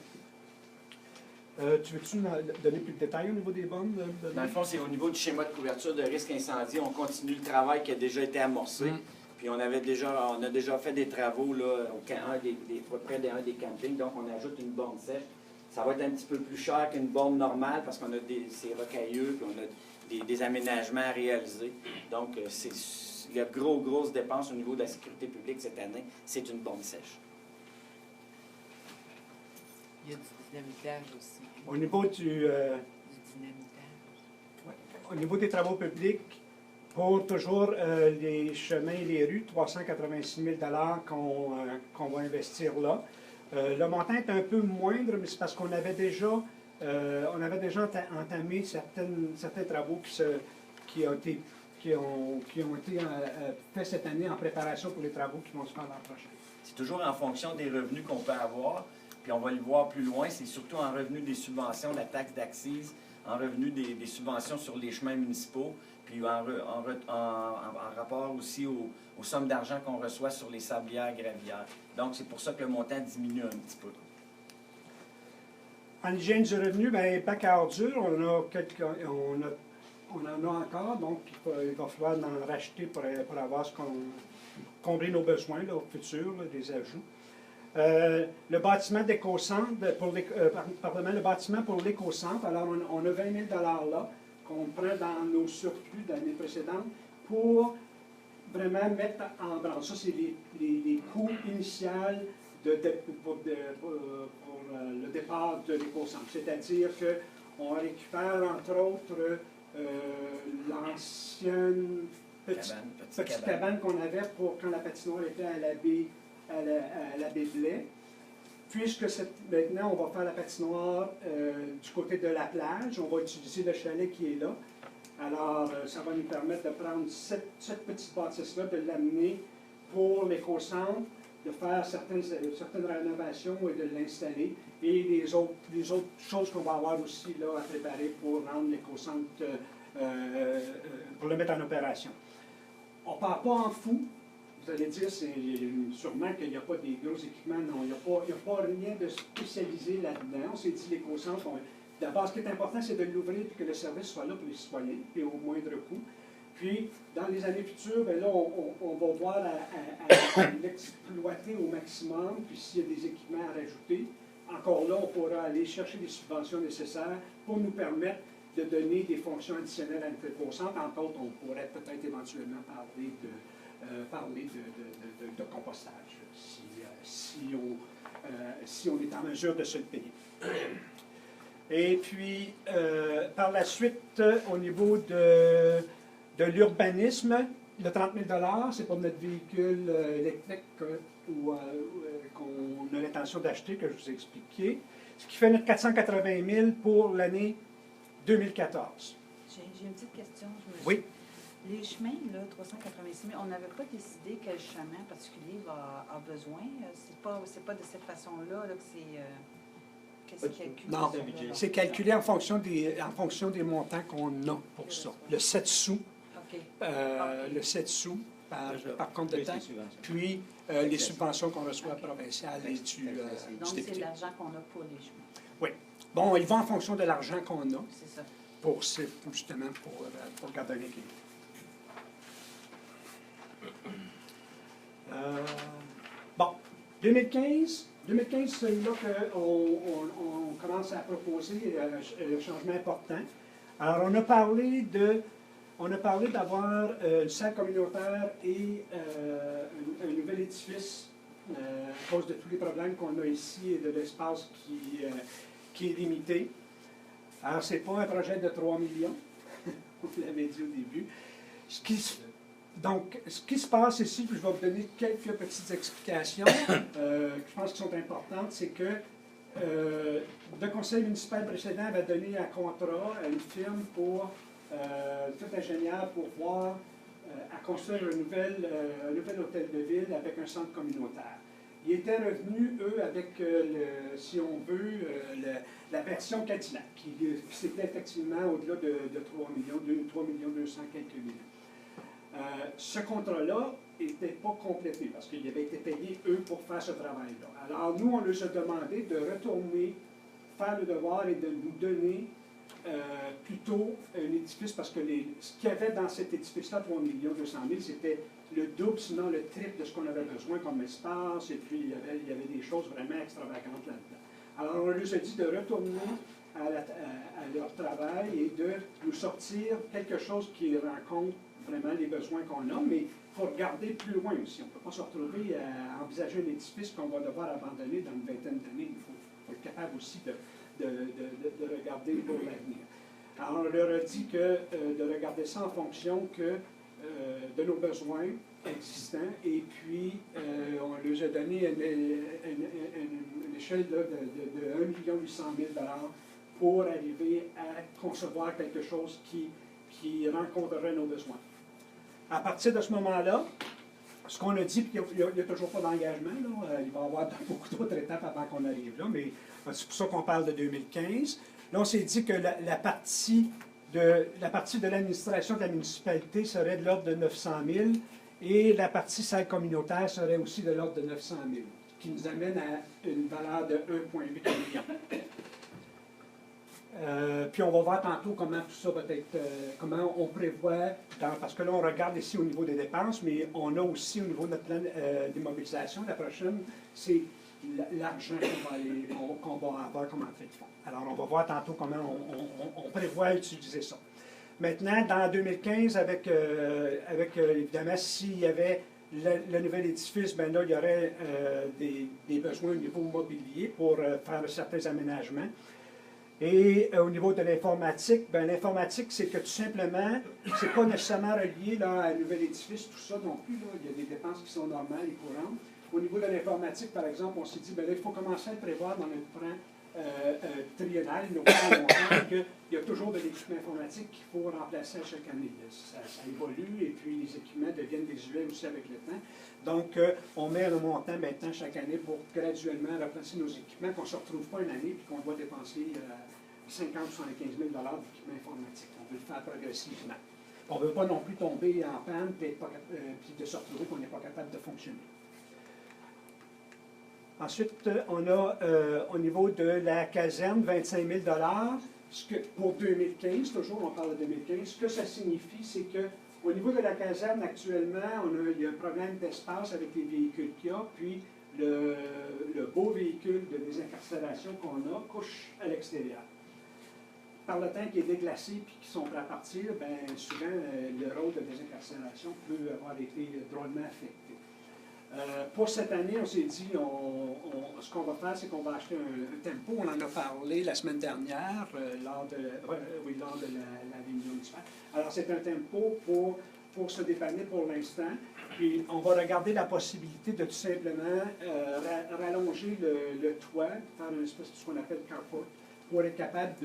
Speaker 2: Tu veux-tu nous donner plus de détails au niveau des bornes?
Speaker 3: Dans le fond, c'est au niveau du schéma de couverture de risque incendie. On continue le travail qui a déjà été amorcé. Puis on a déjà fait des travaux là, près d'un des campings. Donc, on ajoute une borne sèche. Ça va être un petit peu plus cher qu'une borne normale parce qu'on a c'est rocailleux puis on a des aménagements à réaliser. Donc, il y a grosses dépenses au niveau de la sécurité publique cette année. C'est une borne sèche.
Speaker 6: Il y a du dynamitage aussi.
Speaker 2: Au niveau
Speaker 6: Du dynamitage.
Speaker 2: Au niveau des travaux publics, pour toujours les chemins et les rues, 386 000 qu'on va investir là. Le montant est un peu moindre, mais c'est parce qu'on avait déjà, entamé certains travaux qui ont été faits cette année en préparation pour les travaux qui vont se faire l'an prochain.
Speaker 3: C'est toujours en fonction des revenus qu'on peut avoir. Puis on va le voir plus loin, c'est surtout en revenu des subventions, la taxe d'accise, en revenu des subventions sur les chemins municipaux, puis en rapport aussi aux sommes d'argent qu'on reçoit sur les sablières gravières. Donc, c'est pour ça que le montant diminue un petit peu.
Speaker 2: En hygiène du revenu, bien, bac à ordures, on en a encore, donc il va falloir en racheter pour avoir combler nos besoins là, au futur, là, des ajouts. Le bâtiment d'éco-centre, le bâtiment pour l'éco-centre, alors on a 20 000 là qu'on prend dans nos surplus de l'année précédente pour vraiment mettre en branche. Ça, c'est les coûts initiaux pour le départ de l'éco-centre. C'est-à-dire qu'on récupère, entre autres, l'ancienne petite cabane qu'on avait pour quand la patinoire était à la baie Blais. Puisque maintenant, on va faire la patinoire du côté de la plage, on va utiliser le chalet qui est là. Alors, ça va nous permettre de prendre cette petite bâtisse-là, de l'amener pour l'éco-centre, de faire certaines rénovations et de l'installer. Et les autres choses qu'on va avoir aussi là, à préparer pour rendre l'éco-centre, pour le mettre en opération. On ne part pas en fou. Vous allez dire sûrement qu'il n'y a pas des gros équipements. Non, il n'y a pas rien de spécialisé là-dedans. On s'est dit l'éco-centre. D'abord, ce qui est important, c'est de l'ouvrir et que le service soit là pour les citoyens, et au moindre coût. Puis, dans les années futures, bien là, on va voir à l'exploiter au maximum. Puis, s'il y a des équipements à rajouter, encore là, on pourra aller chercher les subventions nécessaires pour nous permettre de donner des fonctions additionnelles à notre éco-centre. Entre autres, on pourrait peut-être éventuellement parler de compostage, si on est en mesure de se le payer. Et puis, par la suite, au niveau de l'urbanisme, le 30 000 c'est pour notre véhicule électrique qu'on a l'intention d'acheter, que je vous ai expliqué, ce qui fait notre 480 000 pour l'année 2014.
Speaker 4: J'ai une petite question.
Speaker 2: Oui.
Speaker 4: Les chemins, là, 386 000, on n'avait pas décidé quel chemin particulier a besoin. C'est pas de cette façon-là là, que c'est calculé.
Speaker 2: Non, c'est calculé en fonction des montants qu'on a pour ça. Le 7 sous.
Speaker 4: OK.
Speaker 2: Le 7 sous. par compte de
Speaker 1: Plus les
Speaker 2: taxe,
Speaker 1: subventions.
Speaker 2: puis les subventions qu'on reçoit provinciales et du
Speaker 4: Donc, c'est
Speaker 2: député.
Speaker 4: l'argent qu'on a pour les chemins.
Speaker 2: Bon, il va en fonction de l'argent qu'on a
Speaker 4: C'est ça.
Speaker 2: justement pour garder l'équilibre. Bon, 2015, c'est là qu'on commence à proposer un changement important. Alors, on a parlé d'avoir une salle communautaire et un nouvel édifice à cause de tous les problèmes qu'on a ici et de l'espace qui est limité. Alors, ce n'est pas un projet de 3 millions, on l'avait dit au début. Ce qui se passe ici, puis je vais vous donner quelques petites explications que je pense qui sont importantes, c'est que le conseil municipal précédent avait donné un contrat à une firme pour tout ingénieur pour voir à construire un nouvel hôtel de ville avec un centre communautaire. Ils étaient revenus, eux, avec, si on veut, la version Cadillac, qui c'était effectivement au-delà de 3 millions, 3 200 quelques millions. Ce contrat-là n'était pas complété parce qu'il avait été payé, eux, pour faire ce travail-là. Alors, nous, on leur a demandé de retourner, faire le devoir et de nous donner plutôt un édifice, parce que ce qu'il y avait dans cet édifice-là, 3 200 000, c'était le double, sinon le triple de ce qu'on avait besoin comme espace, et puis il y avait des choses vraiment extravagantes là-dedans. Alors, on leur a dit de retourner à leur travail et de nous sortir quelque chose qui rencontre vraiment les besoins qu'on a, mais il faut regarder plus loin aussi. On ne peut pas se retrouver à envisager un édifice qu'on va devoir abandonner dans une vingtaine d'années. Il faut être capable aussi de regarder pour l'avenir. Alors, on leur a dit de regarder ça en fonction de nos besoins existants, et puis on leur a donné une échelle de 1 800 000 $ pour arriver à concevoir quelque chose qui rencontrerait nos besoins. À partir de ce moment-là, ce qu'on a dit, puis il n'y a toujours pas d'engagement, il va y avoir beaucoup d'autres étapes avant qu'on arrive là, mais c'est pour ça qu'on parle de 2015. Là, on s'est dit que la partie de l'administration de la municipalité serait de l'ordre de 900 000 et la partie salle communautaire serait aussi de l'ordre de 900 000, qui nous amène à une valeur de 1,8 million. Puis on va voir tantôt comment tout ça va être, comment on prévoit, parce que là on regarde ici au niveau des dépenses, mais on a aussi au niveau de notre plan d'immobilisation, la prochaine, c'est l'argent qu'on va avoir comme entrée de fonds. Alors on va voir tantôt comment on prévoit utiliser ça. Maintenant, dans 2015, avec évidemment, s'il y avait le nouvel édifice, ben là, il y aurait des besoins au niveau mobilier pour faire certains aménagements. Et au niveau de l'informatique, ben l'informatique, c'est que tout simplement, c'est pas nécessairement relié là, à un nouvel édifice, tout ça non plus. Là. Il y a des dépenses qui sont normales et courantes. Au niveau de l'informatique, par exemple, on s'est dit, ben là, il faut commencer à le prévoir dans notre plan triennal, nos plans long terme, qu'il y a toujours de l'équipement informatique qu'il faut remplacer à chaque année. Ça évolue et puis les équipements deviennent désuets aussi avec le temps. Donc, on met un montant maintenant chaque année pour graduellement remplacer nos équipements, qu'on ne se retrouve pas une année et qu'on doit dépenser 50 ou 75 000 $ d'équipement informatique. On veut le faire progressivement. On ne veut pas non plus tomber en panne puis de se retrouver qu'on n'est pas capable de fonctionner. Ensuite, on a au niveau de la caserne 25 000 $, pour 2015, toujours on parle de 2015. Ce que ça signifie, c'est qu'au niveau de la caserne, actuellement, il y a un problème d'espace avec les véhicules qu'il y a, puis le beau véhicule de désincarcération qu'on a couche à l'extérieur. Par le temps qui est déglacé et qui sont prêts à partir, bien, souvent, le rôle de désincarcération peut avoir été drôlement affecté. Pour cette année, on s'est dit, ce qu'on va faire, c'est qu'on va acheter un tempo. On en a parlé la semaine dernière lors de la réunion municipale. Alors, c'est un tempo pour se dépanner pour l'instant. Puis, on va regarder la possibilité de tout simplement rallonger le toit, faire une espèce de ce qu'on appelle carport, pour être capable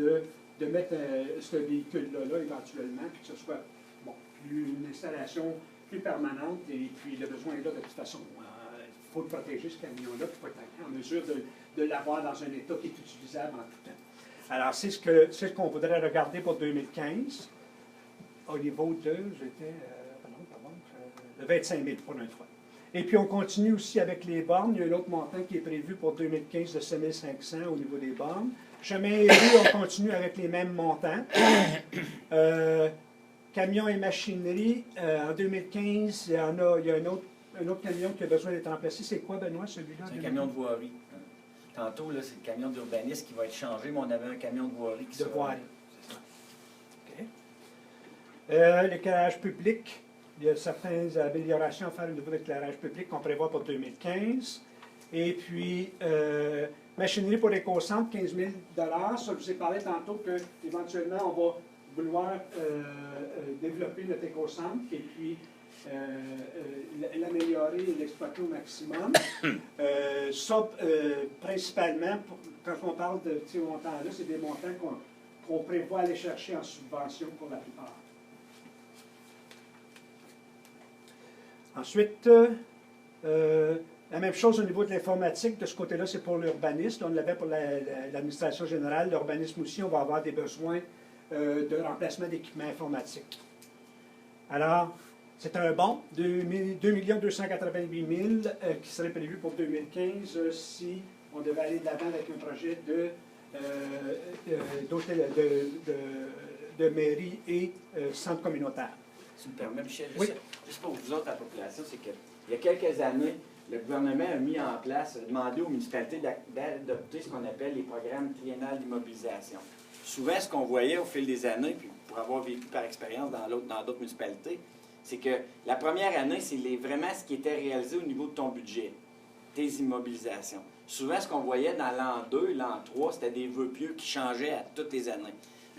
Speaker 2: de mettre ce véhicule-là éventuellement, puis que ce soit une installation plus permanente, et puis le besoin est là de toute façon. Il faut protéger ce camion-là, puis il faut être en mesure de l'avoir dans un état qui est utilisable en tout temps. Alors, c'est ce qu'on voudrait regarder pour 2015. Au niveau de, 25 000 pour notre fois. Et puis, on continue aussi avec les bornes. Il y a un autre montant qui est prévu pour 2015 de 7 500 au niveau des bornes. Chemin élu, on continue avec les mêmes montants. Camions et machinerie, en 2015, il y a un autre camion qui a besoin d'être remplacé. C'est quoi, Benoît, celui-là?
Speaker 3: C'est un camion de voirie. Tantôt, là, c'est le camion d'urbanisme qui va être changé, mais on avait un camion de voirie qui
Speaker 2: De
Speaker 3: sera-
Speaker 2: voirie.
Speaker 3: C'est ça.
Speaker 2: L'éclairage public, il y a certaines améliorations à faire au niveau de l'éclairage public qu'on prévoit pour 2015. Et puis, machinerie pour l'éco-centre, 15 000 $. Ça, je vous ai parlé tantôt qu'éventuellement, on va vouloir développer notre éco-centre et puis l'améliorer et l'exploiter au maximum. Ça, principalement, quand on parle de ces montants-là, c'est des montants qu'on prévoit aller chercher en subvention pour la plupart. Ensuite, la même chose au niveau de l'informatique. De ce côté-là, c'est pour l'urbanisme. On l'avait pour l'administration générale. L'urbanisme aussi, on va avoir des besoins de remplacement d'équipements informatiques. Alors, c'est un bon, 2 288 000 qui serait prévu pour 2015 si on devait aller de l'avant avec un projet de mairie et centre communautaire.
Speaker 3: Si tu me permets, Michel,
Speaker 2: Oui.
Speaker 3: juste pour vous autres, la population, c'est qu'il y a quelques années, le gouvernement a mis en place, a demandé aux municipalités d'adopter ce qu'on appelle les programmes triennales d'immobilisation. Souvent, ce qu'on voyait au fil des années, puis pour avoir vécu par expérience dans d'autres municipalités, c'est que la première année, c'est vraiment ce qui était réalisé au niveau de ton budget, tes immobilisations. Souvent, ce qu'on voyait dans l'an 2, l'an 3, c'était des vœux pieux qui changeaient à toutes les années.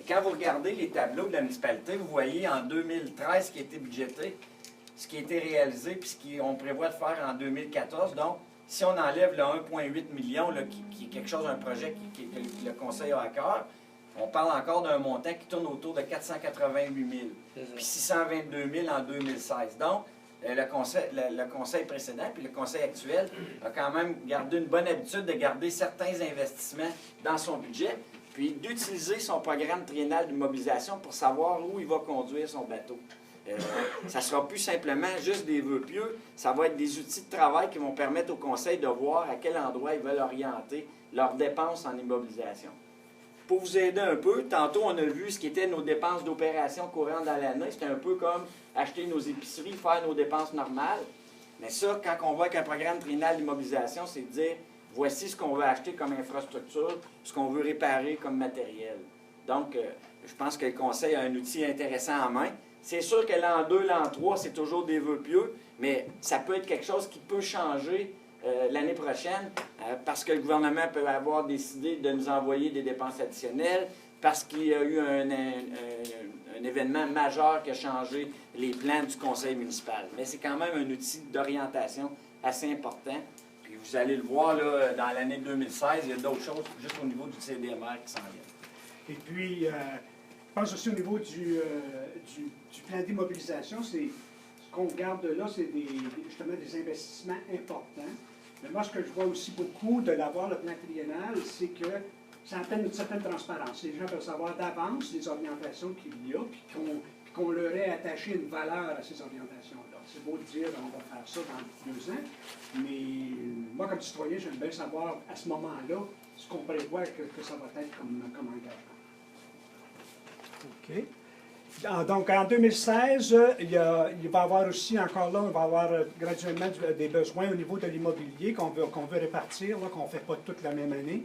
Speaker 3: Quand vous regardez les tableaux de la municipalité, vous voyez en 2013 ce qui a été budgété, ce qui a été réalisé, puis ce qu'on prévoit de faire en 2014. Donc, si on enlève le 1,8 million, là, qui est quelque chose, un projet que le Conseil a à cœur, on parle encore d'un montant qui tourne autour de 488 000, puis 622 000 en 2016. Donc, le conseil précédent, puis le conseil actuel, a quand même gardé une bonne habitude de garder certains investissements dans son budget, puis d'utiliser son programme triennal de mobilisation pour savoir où il va conduire son bateau. Ça ne sera plus simplement juste des vœux pieux, ça va être des outils de travail qui vont permettre au conseil de voir à quel endroit ils veulent orienter leurs dépenses en immobilisation. Pour vous aider un peu, tantôt on a vu ce qui était nos dépenses d'opération courantes dans l'année. C'était un peu comme acheter nos épiceries, faire nos dépenses normales. Mais ça, quand on voit avec un programme triennal d'immobilisation, c'est de dire voici ce qu'on veut acheter comme infrastructure, ce qu'on veut réparer comme matériel. Donc, je pense que le conseil a un outil intéressant en main. C'est sûr que l'an 2, l'an 3, c'est toujours des vœux pieux, mais ça peut être quelque chose qui peut changer l'année prochaine parce que le gouvernement peut avoir décidé de nous envoyer des dépenses additionnelles, parce qu'il y a eu un événement majeur qui a changé les plans du conseil municipal. Mais c'est quand même un outil d'orientation assez important. Puis vous allez le voir là, dans l'année 2016, il y a d'autres choses juste au niveau du CDMR qui s'en viennent.
Speaker 2: Et puis, je pense aussi au niveau du plan d'immobilisation, c'est ce qu'on regarde là, c'est justement des investissements importants. Mais moi, ce que je vois aussi beaucoup de l'avoir, le plan triennal, c'est que ça appelle une certaine transparence. Les gens peuvent savoir d'avance les orientations qu'il y a, puis qu'on leur ait attaché une valeur à ces orientations-là. C'est beau de dire on va faire ça dans 2 ans, mais moi, comme citoyen, j'aime bien savoir à ce moment-là ce qu'on prévoit que ça va être comme engagement. OK. Donc, en 2016, il va y avoir aussi, encore là, on va avoir graduellement des besoins au niveau de l'immobilier qu'on veut répartir, qu'on ne fait pas toute la même année.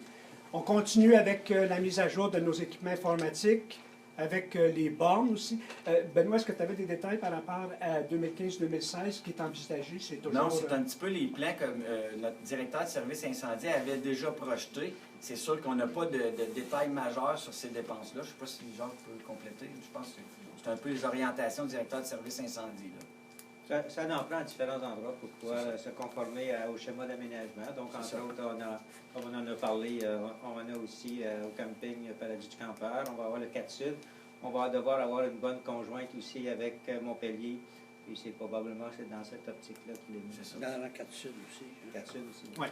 Speaker 2: On continue avec la mise à jour de nos équipements informatiques, avec les bornes aussi. Benoît, est-ce que tu avais des détails par rapport à 2015-2016 qui est envisagé? C'est toujours...
Speaker 3: Non, c'est un petit peu les plans que notre directeur de service incendie avait déjà projetés. C'est sûr qu'on n'a pas de détails majeurs sur ces dépenses-là. Je ne sais pas si Jacques peut compléter. Je pense que c'est un peu les orientations du directeur de service incendie. Là.
Speaker 1: Ça en prend à différents endroits pour pouvoir se conformer au schéma d'aménagement. Donc, entre autres, comme on en a parlé, on en a aussi au camping Paradis du Campeur. On va avoir le 4 Sud. On va devoir avoir une bonne conjointe aussi avec Montpellier. Puis c'est probablement dans cette optique-là qu'il est mis.
Speaker 3: C'est ça.
Speaker 7: Dans la 4 Sud aussi.
Speaker 1: 4 Sud aussi.
Speaker 2: Ouais.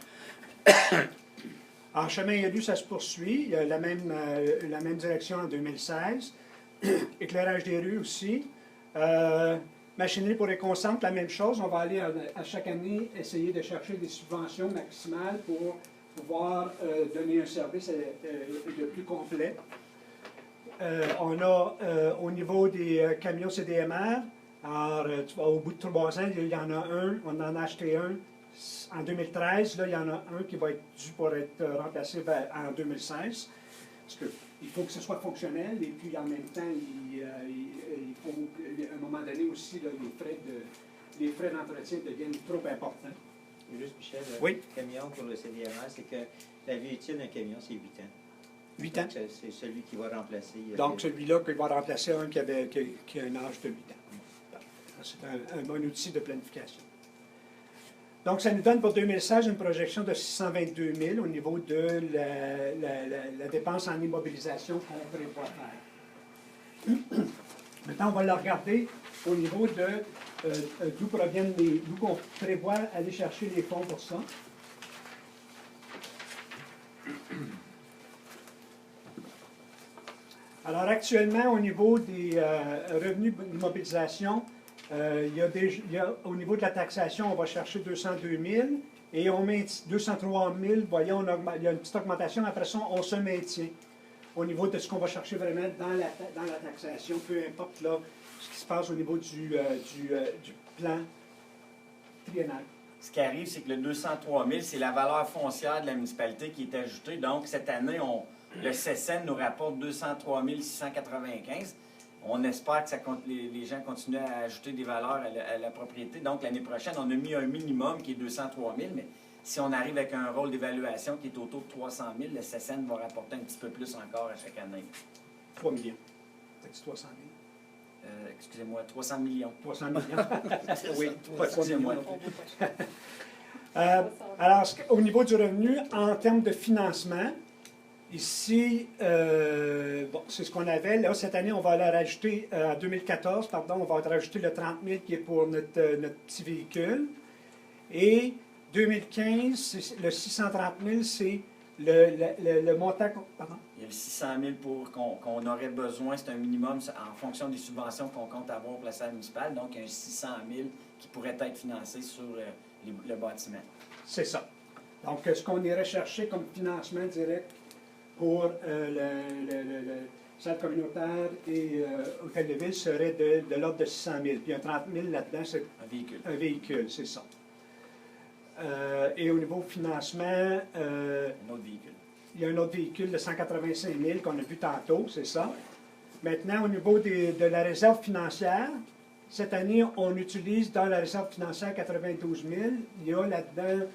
Speaker 2: En chemin élu, ça se poursuit. Il y a la même direction en 2016. Éclairage des rues aussi. Machinerie pour les concentres, la même chose. On va aller à chaque année essayer de chercher des subventions maximales pour pouvoir donner un service de plus complet. On a au niveau des camions CDMR, alors, au bout de 3 ans, il y en a un, on en a acheté un en 2013. Là, il y en a un qui va être dû pour être remplacé en 2016. Parce qu'il faut que ce soit fonctionnel et puis en même temps, il faut à un moment donné aussi, là, les frais d'entretien deviennent trop importants.
Speaker 1: Juste, Michel,
Speaker 2: Oui.
Speaker 1: le camion pour le CDMR, c'est que la vie utile d'un camion, c'est 8 ans.
Speaker 2: 8 ans.
Speaker 1: Donc, c'est celui qui va remplacer.
Speaker 2: Donc, celui-là qui va remplacer un qui a un âge de 8 ans. C'est un bon outil de planification. Donc, ça nous donne pour 2016 une projection de 622 000 au niveau de la dépense en immobilisation qu'on prévoit faire. Maintenant, on va le regarder au niveau de d'où qu'on prévoit aller chercher les fonds pour ça. Alors, actuellement, au niveau des revenus d'immobilisation, au niveau de la taxation, on va chercher 202 000 et on met 203 000. Voyons, il y a une petite augmentation. Après ça, on se maintient au niveau de ce qu'on va chercher vraiment dans la taxation, peu importe là, ce qui se passe au niveau du plan triennal.
Speaker 3: Ce qui arrive, c'est que le 203 000, c'est la valeur foncière de la municipalité qui est ajoutée. Donc, cette année, le CECEN nous rapporte 203 695. On espère que les gens continuent à ajouter des valeurs à la propriété. Donc, l'année prochaine, on a mis un minimum qui est 203 000, mais si on arrive avec un rôle d'évaluation qui est autour de 300 000, le CECEN va rapporter un petit peu plus encore à chaque année.
Speaker 2: 3 millions. C'est 300 000.
Speaker 3: Excusez-moi, 300 millions.
Speaker 2: 300 millions. Oui,
Speaker 3: Excusez-moi.
Speaker 2: Alors, au niveau du revenu, en termes de financement, ici, c'est ce qu'on avait. Là, cette année, on va aller rajouter, en 2014, pardon, on va rajouter le 30 000 qui est pour notre petit véhicule. Et 2015, le 630 000, c'est le montant. Pardon?
Speaker 3: Il y a le 600 000 qu'on aurait besoin, c'est un minimum en fonction des subventions qu'on compte avoir pour la salle municipale. Donc, il y a un 600 000 qui pourrait être financé sur le bâtiment.
Speaker 2: C'est ça. Donc, ce qu'on irait chercher comme financement direct pour le salle communautaire et hôtel de ville serait de l'ordre de 600 000. Puis un 30 000 là-dedans, c'est
Speaker 3: Un véhicule.
Speaker 2: un véhicule, c'est ça. Et au niveau financement,
Speaker 3: Un autre véhicule.
Speaker 2: il y a un autre véhicule de 185 000 qu'on a vu tantôt, c'est ça. Maintenant, au niveau de la réserve financière, cette année, on utilise dans la réserve financière 92 000. Il y a là-dedans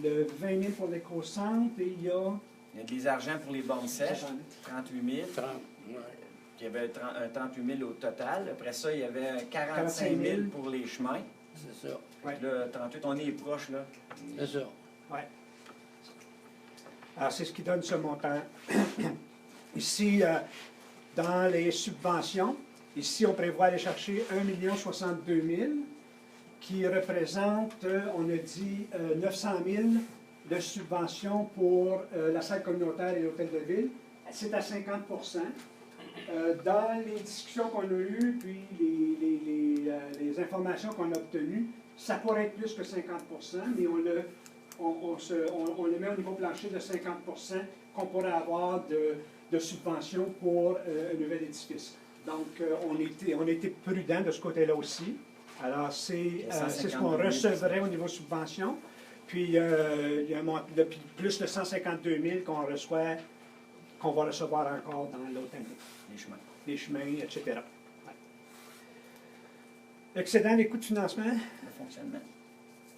Speaker 2: le 20 000 pour l'éco-centre et il y a...
Speaker 3: Il y a des argents pour les bornes sèches, 38 000.
Speaker 6: 30, ouais.
Speaker 3: Il y avait 38 000 au total. Après ça, il y avait 45 000 pour les chemins.
Speaker 6: C'est ça.
Speaker 2: Ouais.
Speaker 3: Là, 38, on est proche, là.
Speaker 6: C'est ça.
Speaker 2: Ouais. Alors, c'est ce qui donne ce montant. Ici, dans les subventions, ici, on prévoit aller chercher 1 062 000 qui représente, on a dit, 900 000 de subventions pour la salle communautaire et l'hôtel de ville. C'est à 50 dans les discussions qu'on a eues, puis les informations qu'on a obtenues, ça pourrait être plus que 50 mais on le met au niveau plancher de 50 qu'on pourrait avoir de subventions pour un nouvel édifice. Donc, on était prudent de ce côté-là aussi. Alors, c'est ce qu'on recevrait au niveau subvention. Puis, il y a plus de 152 000 qu'on va recevoir encore dans l'autre année.
Speaker 3: Les chemins.
Speaker 2: Les chemins, etc. Ouais. Excédent des coûts de financement.
Speaker 3: Le fonctionnement.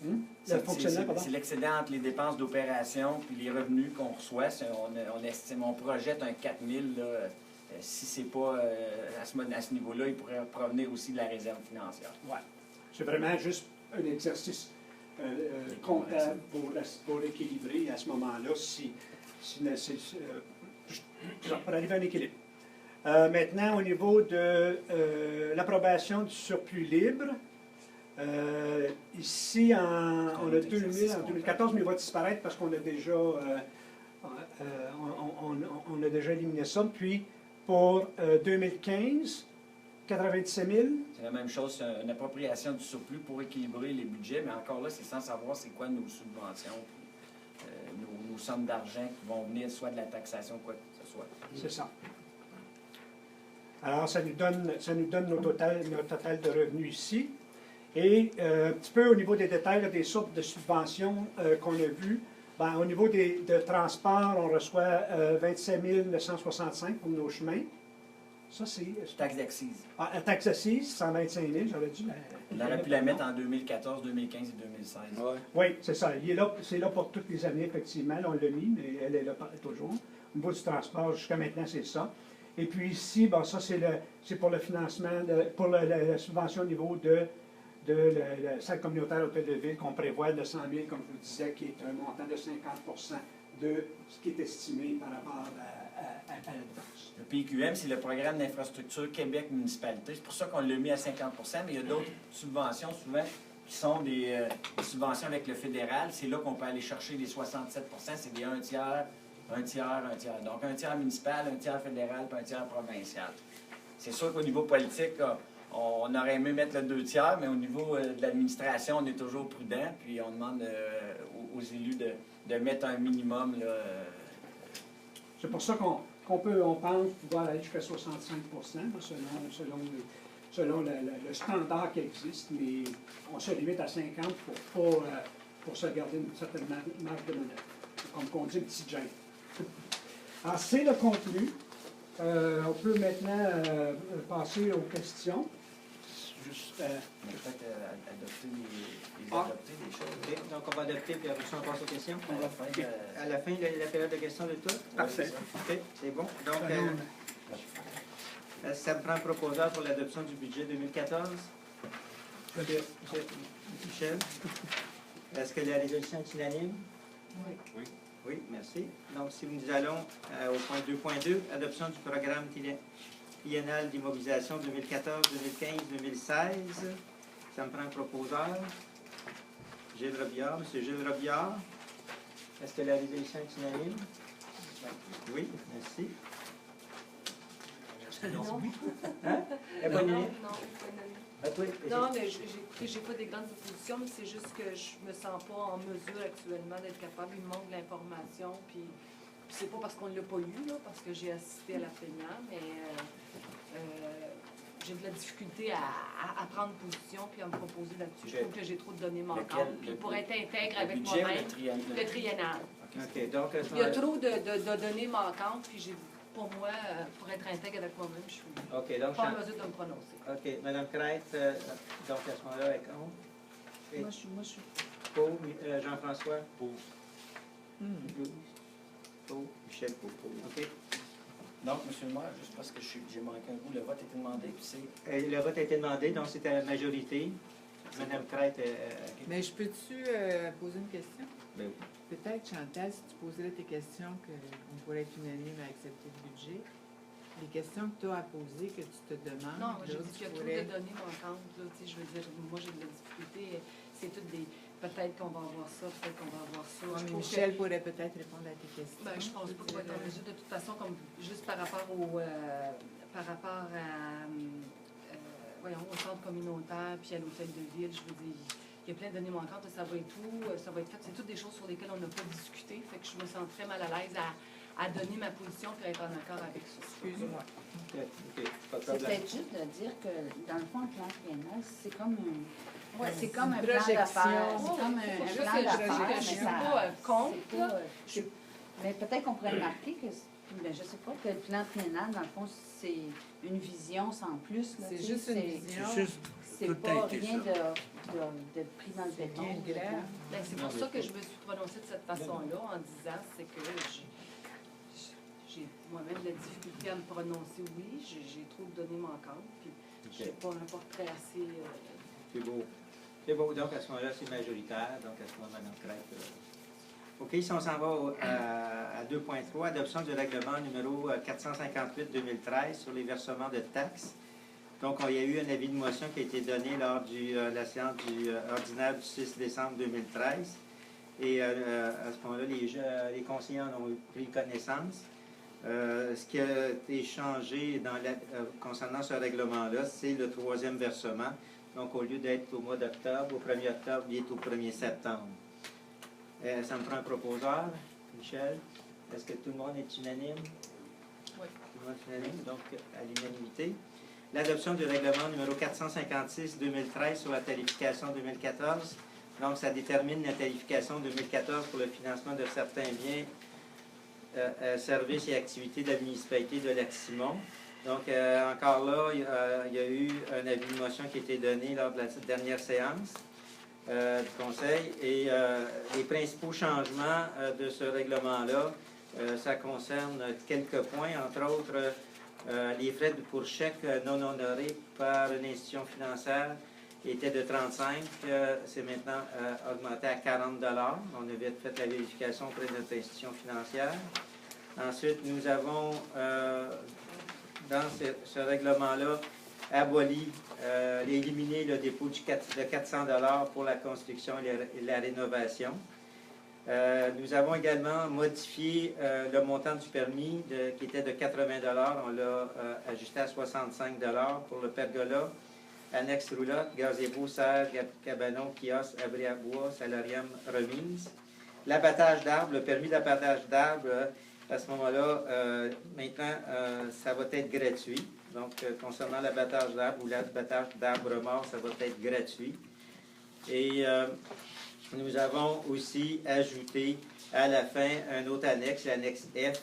Speaker 2: Le fonctionnement, pardon.
Speaker 3: C'est l'excédent entre les dépenses d'opération puis les revenus qu'on reçoit. On estime, on projette un 4 000. Là, si c'est pas à ce niveau-là, il pourrait provenir aussi de la réserve financière.
Speaker 2: Ouais. C'est vraiment juste un exercice comptable pour équilibrer à ce moment-là, pour arriver à un équilibre. Maintenant, au niveau de l'approbation du surplus libre, ici, on a 2 000 en 2014, mais il va disparaître parce qu'on a déjà, on a déjà éliminé ça. Puis, pour 2015, 97 000.
Speaker 3: C'est la même chose, c'est une appropriation du surplus pour équilibrer les budgets, mais encore là, c'est sans savoir c'est quoi nos subventions, nos sommes d'argent qui vont venir soit de la taxation, quoi que ce soit.
Speaker 2: C'est ça. Alors, ça nous donne notre total de revenus ici. Et un petit peu au niveau des détails, là, des sortes de subventions qu'on a vues. Ben, au niveau de transport, on reçoit 27 965 pour nos chemins. Ça, c'est...
Speaker 3: Taxe d'accise.
Speaker 2: Ah, la taxe assise, 125 000, j'aurais dû la...
Speaker 3: On aurait pu la mettre en 2014, 2015 et 2016.
Speaker 2: Oui, c'est ça. C'est là pour toutes les années, effectivement. Là, on l'a mis, mais elle est là toujours. Au niveau du transport, jusqu'à maintenant, c'est ça. Et puis ici, ben, ça, c'est pour le financement, pour la subvention au niveau de la salle communautaire Hôtel de Ville qu'on prévoit de 100 000, comme je vous disais, qui est un montant de 50 de ce qui est estimé par rapport à la dépense.
Speaker 3: Le PQM, c'est le programme d'infrastructure Québec municipalité. C'est pour ça qu'on l'a mis à 50 mais il y a d'autres subventions souvent qui sont des subventions avec le fédéral. C'est là qu'on peut aller chercher les 67 c'est des 1 tiers, 1 tiers, 1 tiers. Donc un tiers municipal, un tiers fédéral, puis un tiers provincial. C'est sûr qu'au niveau politique, on aurait aimé mettre le 2 tiers, mais au niveau de l'administration, on est toujours prudent, puis on demande aux élus de mettre un minimum. Là,
Speaker 2: C'est pour ça qu'on pense pouvoir aller jusqu'à 65 selon le standard qui existe, mais on se limite à 50 pour se garder une certaine marge de manœuvre. Comme on dit, une petite gêne. Alors, c'est le contenu. On peut maintenant passer aux questions. Juste,
Speaker 3: on va peut-être adopter des choses.
Speaker 1: OK. Donc, on va adopter, puis après ça, on passe aux questions.
Speaker 3: À la fin,
Speaker 1: Puis, à la fin, la période de questions de tous?
Speaker 2: Parfait.
Speaker 1: OK, c'est bon. Donc, ça me prend un proposeur pour l'adoption du budget 2014. Michel? Est-ce que la résolution est unanime?
Speaker 6: Oui.
Speaker 1: Oui, merci. Donc, si nous allons au point 2.2, adoption du programme triennal d'immobilisation 2014, 2015, 2016. Ça me prend un proposeur. Gilles Robillard. Monsieur Gilles Robillard. Est-ce que la résolution est unanime? Oui, merci.
Speaker 7: Non.
Speaker 1: Hein? Elle est pas
Speaker 7: Non,
Speaker 1: unanime?
Speaker 7: non, pas unanime.
Speaker 1: Ah, toi,
Speaker 7: Non, mais j'ai pas des grandes oppositions, mais c'est juste que je me sens pas en mesure actuellement d'être capable. Il me manque de l'information, puis c'est pas parce qu'on ne l'a pas eu, là, parce que j'ai assisté à la plénière, mais j'ai de la difficulté à prendre position puis à me proposer là-dessus. Je trouve que j'ai trop de données manquantes. Puis pour être intègre avec
Speaker 3: budget ou
Speaker 7: moi-même, le triennal.
Speaker 1: OK, donc...
Speaker 7: Il y a trop de données manquantes, puis pour moi, pour être intègre avec moi-même, je suis
Speaker 1: OK, donc...
Speaker 7: pas en mesure de me prononcer.
Speaker 1: OK, Mme Crête, donc à ce moment-là, elle est contre. Et
Speaker 4: Moi, je suis...
Speaker 1: pour Jean-François?
Speaker 3: Pour.
Speaker 1: Louise? Pour. Michel, pour. OK.
Speaker 3: Donc, M. le maire, juste parce que j'ai manqué un bout, le vote a été demandé, puis c'est...
Speaker 1: Le vote a été demandé, donc c'était à la majorité. Mme Crête...
Speaker 6: Mais je peux-tu poser une question?
Speaker 1: Ben oui.
Speaker 6: Peut-être, Chantal, si tu posais là tes questions, qu'on pourrait être unanime à accepter le budget. Les questions que tu as à poser, que tu te demandes.
Speaker 7: Non, j'ai
Speaker 6: là,
Speaker 7: dit qu'il y a
Speaker 6: tu
Speaker 7: trop
Speaker 6: pourrais-
Speaker 7: de données manquantes. Là, tu sais, je veux dire, moi, j'ai de la difficulté. C'est toutes des... Peut-être qu'on va avoir ça, peut-être qu'on va avoir ça.
Speaker 6: Ouais,
Speaker 7: Je
Speaker 6: mais
Speaker 7: trouve
Speaker 6: Michel pourrait peut-être répondre à tes questions.
Speaker 7: Ben, je pense pas qu'on va être en mesure de toute façon, comme juste par rapport au centre communautaire puis à l'hôtel de ville, je veux dire, il y a plein de données manquantes, ça va être où, ça va être fait. C'est toutes des choses sur lesquelles on n'a pas discuté, fait que je me sens très mal à l'aise à donner ma position et être en accord avec ça.
Speaker 6: Excuse-moi.
Speaker 1: OK, pas de
Speaker 4: C'est
Speaker 1: problème.
Speaker 4: peut-être juste de dire que, dans le fond, le plan triennal, c'est comme un...
Speaker 7: Ouais,
Speaker 4: c'est comme un
Speaker 6: une
Speaker 4: plan
Speaker 6: projection.
Speaker 4: d'affaires. C'est comme
Speaker 7: C'est pour
Speaker 4: un
Speaker 7: ça
Speaker 4: plan
Speaker 7: que je
Speaker 4: d'affaires.
Speaker 7: dis que je suis
Speaker 4: mais ça-
Speaker 7: pas contre,
Speaker 4: c'est
Speaker 7: là.
Speaker 4: pas, mais peut-être qu'on pourrait marquer que... Ben, je sais pas, que le plan triennal, dans le fond, c'est une vision sans plus. là,
Speaker 6: C'est
Speaker 4: tu sais,
Speaker 6: juste une vision.
Speaker 4: C'est pas rien de pris dans le béton.
Speaker 6: Bien clair.
Speaker 7: Ben, c'est pour ça que je me suis prononcée de cette façon-là, en disant, c'est que j'ai moi-même de la difficulté à me prononcer oui, j'ai trop de données manquantes, puis je n'ai pas un portrait assez...
Speaker 1: C'est beau. C'est beau. Donc, à ce moment-là, c'est majoritaire. Donc, à ce moment-là, Mme Crête... OK, si on s'en va à 2.3, adoption du règlement numéro 458-2013 sur les versements de taxes. Donc, il y a eu un avis de motion qui a été donné lors de la séance ordinaire du 6 décembre 2013. Et à ce moment-là, les conseillers en ont pris connaissance. Ce qui a été changé concernant ce règlement-là, c'est le 3e versement. Donc, au lieu d'être au mois d'octobre, au 1er octobre, il est au 1er septembre. Ça me prend un proposeur. Michel, est-ce que tout le monde est unanime?
Speaker 7: Oui.
Speaker 1: Tout le monde est unanime, donc à l'unanimité. L'adoption du règlement numéro 456-2013 sur la tarification 2014. Donc, ça détermine la tarification 2014 pour le financement de certains biens, services et activités de la municipalité de Lac-Simon. Donc, encore là, il y a eu un avis de motion qui a été donné lors de la dernière séance du Conseil. Et les principaux changements de ce règlement-là, ça concerne quelques points, entre autres les frais pour chèque non honorés par une institution financière étaient de 35, c'est maintenant augmenté à 40 $. On avait fait la vérification auprès de notre institution financière. Ensuite, nous avons, dans ce règlement-là, aboli, éliminé le dépôt de 400 $ pour la construction et la rénovation. Nous avons également modifié le montant du permis qui était de 80 $. On l'a ajusté à 65 $ pour le pergola, annexe roulotte, gazebo, serre, cabanon, kiosque, abri à bois, salarium, remise. L'abattage d'arbres, le permis d'abattage d'arbres, à ce moment-là, maintenant, ça va être gratuit. Donc, concernant l'abattage d'arbres ou l'abattage d'arbres morts, ça va être gratuit. Et nous avons aussi ajouté à la fin un autre annexe, l'annexe F,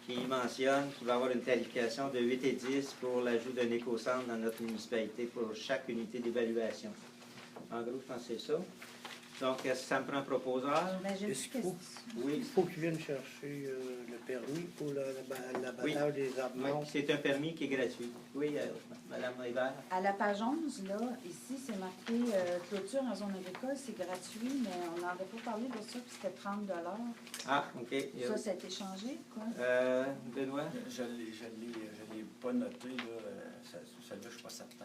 Speaker 1: qui mentionne qu'il va y avoir une tarification de 8 et 10 pour l'ajout d'un écocentre dans notre municipalité pour chaque unité d'évaluation. En gros, je pense que c'est ça. Donc, est-ce que ça me prend un proposeur?
Speaker 4: Ben, j'ai une
Speaker 8: Est-ce qu'il
Speaker 4: question.
Speaker 1: Oui.
Speaker 8: Il faut qu'ils viennent chercher le permis pour l'abattage des arbres
Speaker 1: Oui,
Speaker 8: morts.
Speaker 1: c'est un permis qui est gratuit. Oui, Mme Hébert.
Speaker 4: À la page 11, là, ici, c'est marqué clôture en zone agricole, c'est gratuit, mais on n'avait pas parlé de ça, puis c'était 30 $.
Speaker 1: Ah, OK.
Speaker 4: Ça a été changé, quoi?
Speaker 1: Benoît?
Speaker 3: Je ne l'ai pas noté, là. Celle-là, je ne suis pas certain.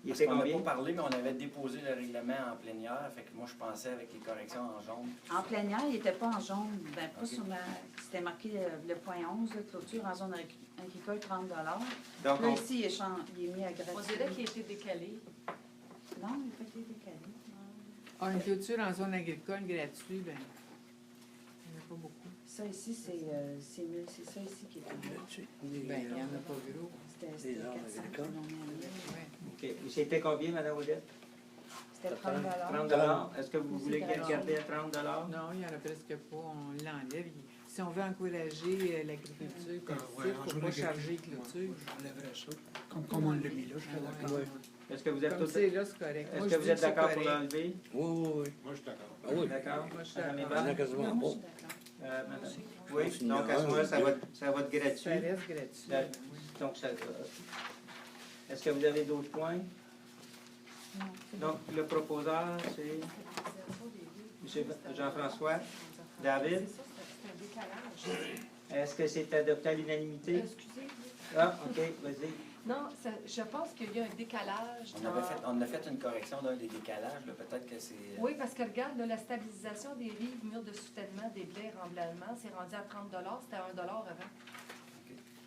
Speaker 1: Il
Speaker 3: Parce
Speaker 1: était
Speaker 3: qu'on n'a
Speaker 1: combien?
Speaker 3: pas parlé, mais on avait déposé le règlement en plénière. Fait que moi, je pensais avec les corrections en jaune.
Speaker 4: En plénière, il n'était pas en jaune. Ben, pas
Speaker 3: OK.
Speaker 4: sur ma... C'était marqué le point 11, là, clôture en zone agricole, 30 $.
Speaker 1: Donc,
Speaker 4: Là, ici, il est mis à
Speaker 7: On
Speaker 4: gratuit.
Speaker 7: dirait qu'il a été décalé.
Speaker 4: Non, il n'a pas été décalé.
Speaker 6: Une clôture en zone agricole gratuite, ben, il n'y en a pas beaucoup.
Speaker 4: Ça, ici, c'est ça ici qui est mis.
Speaker 6: Ben, il n'y en a pas gros.
Speaker 4: C'était
Speaker 8: Des arbres
Speaker 4: 400
Speaker 8: agricoles.
Speaker 4: qu'on a mis.
Speaker 6: Ouais.
Speaker 1: OK. C'était combien, Mme Odette?
Speaker 4: C'était 30
Speaker 1: 30
Speaker 4: $.
Speaker 1: Est-ce que vous voulez garder à 30 $?
Speaker 6: Non, il n'y en a presque pas. On l'enlève. Si on veut encourager l'agriculture, il ne faut pas charger les clôtures.
Speaker 2: J'enlèverais ça. Comme on l'a mis là, je suis d'accord.
Speaker 6: Ouais.
Speaker 1: Est-ce que vous êtes
Speaker 6: Comme
Speaker 1: tous...
Speaker 6: c'est là, c'est correct.
Speaker 1: Est-ce
Speaker 6: Moi,
Speaker 1: que
Speaker 6: je
Speaker 1: vous
Speaker 6: dis
Speaker 1: êtes
Speaker 6: c'est
Speaker 1: d'accord pour
Speaker 6: correct.
Speaker 1: l'enlever?
Speaker 8: Oui, oui, oui.
Speaker 5: Moi, je suis d'accord.
Speaker 8: Ah oui.
Speaker 1: D'accord.
Speaker 6: Moi, je suis
Speaker 1: Madame
Speaker 6: d'accord.
Speaker 8: Il y en a
Speaker 1: Hébert?
Speaker 8: quasiment
Speaker 4: Non, moi, je
Speaker 8: pas.
Speaker 4: suis d'accord.
Speaker 1: Madame? Oui, donc à ce moment-là, ça va être gratuit.
Speaker 6: Ça reste gratuit.
Speaker 1: La- Donc, est-ce que vous avez d'autres points?
Speaker 4: Non.
Speaker 1: Donc, le proposeur, c'est M. Jean-François. David?
Speaker 7: C'est ça, c'est un décalage.
Speaker 1: Est-ce que c'est adopté à l'unanimité?
Speaker 7: Excusez.
Speaker 1: Ah, OK, vas-y.
Speaker 7: Non, je pense qu'il y a un décalage
Speaker 3: On a fait une correction d'un des décalages. Là. Peut-être que c'est...
Speaker 7: Oui, parce que regarde, là, la stabilisation des rives, murs de soutènement, des blés, remblaiement, c'est rendu à 30 $. C'était à 1 $ avant.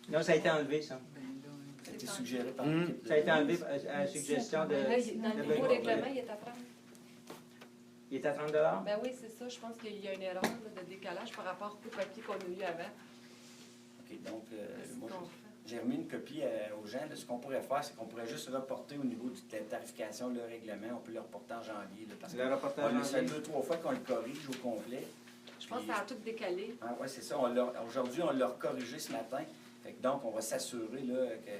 Speaker 1: Non, ça a été enlevé, ça.
Speaker 6: Ben, là,
Speaker 3: Ça a été suggéré par
Speaker 8: Hum.
Speaker 3: l'équipe de-
Speaker 1: Ça a été enlevé à la suggestion de...
Speaker 7: Là, dans le
Speaker 1: de
Speaker 7: nouveau
Speaker 1: Benoît.
Speaker 7: règlement, il est à 30.
Speaker 1: Il est à 30 $?
Speaker 7: Ben oui, c'est ça. Je pense qu'il y a une erreur là, de décalage par rapport au papier qu'on a eu avant.
Speaker 3: OK, donc,
Speaker 7: Qu'est-ce
Speaker 3: moi,
Speaker 7: qu'on fait?
Speaker 3: j'ai remis une copie aux gens. Là. Ce qu'on pourrait faire, c'est qu'on pourrait juste reporter au niveau de la tarification le règlement. On peut le reporter en janvier. Là, parce
Speaker 1: Le reportage
Speaker 3: qu'on
Speaker 1: en
Speaker 3: a fait
Speaker 1: ligne.
Speaker 3: 2-3 fois qu'on le corrige au complet.
Speaker 7: Je pense que ça a tout décalé.
Speaker 3: Ah, oui, c'est ça. Aujourd'hui, on l'a corrigé ce matin. Fait que donc, on va s'assurer là, que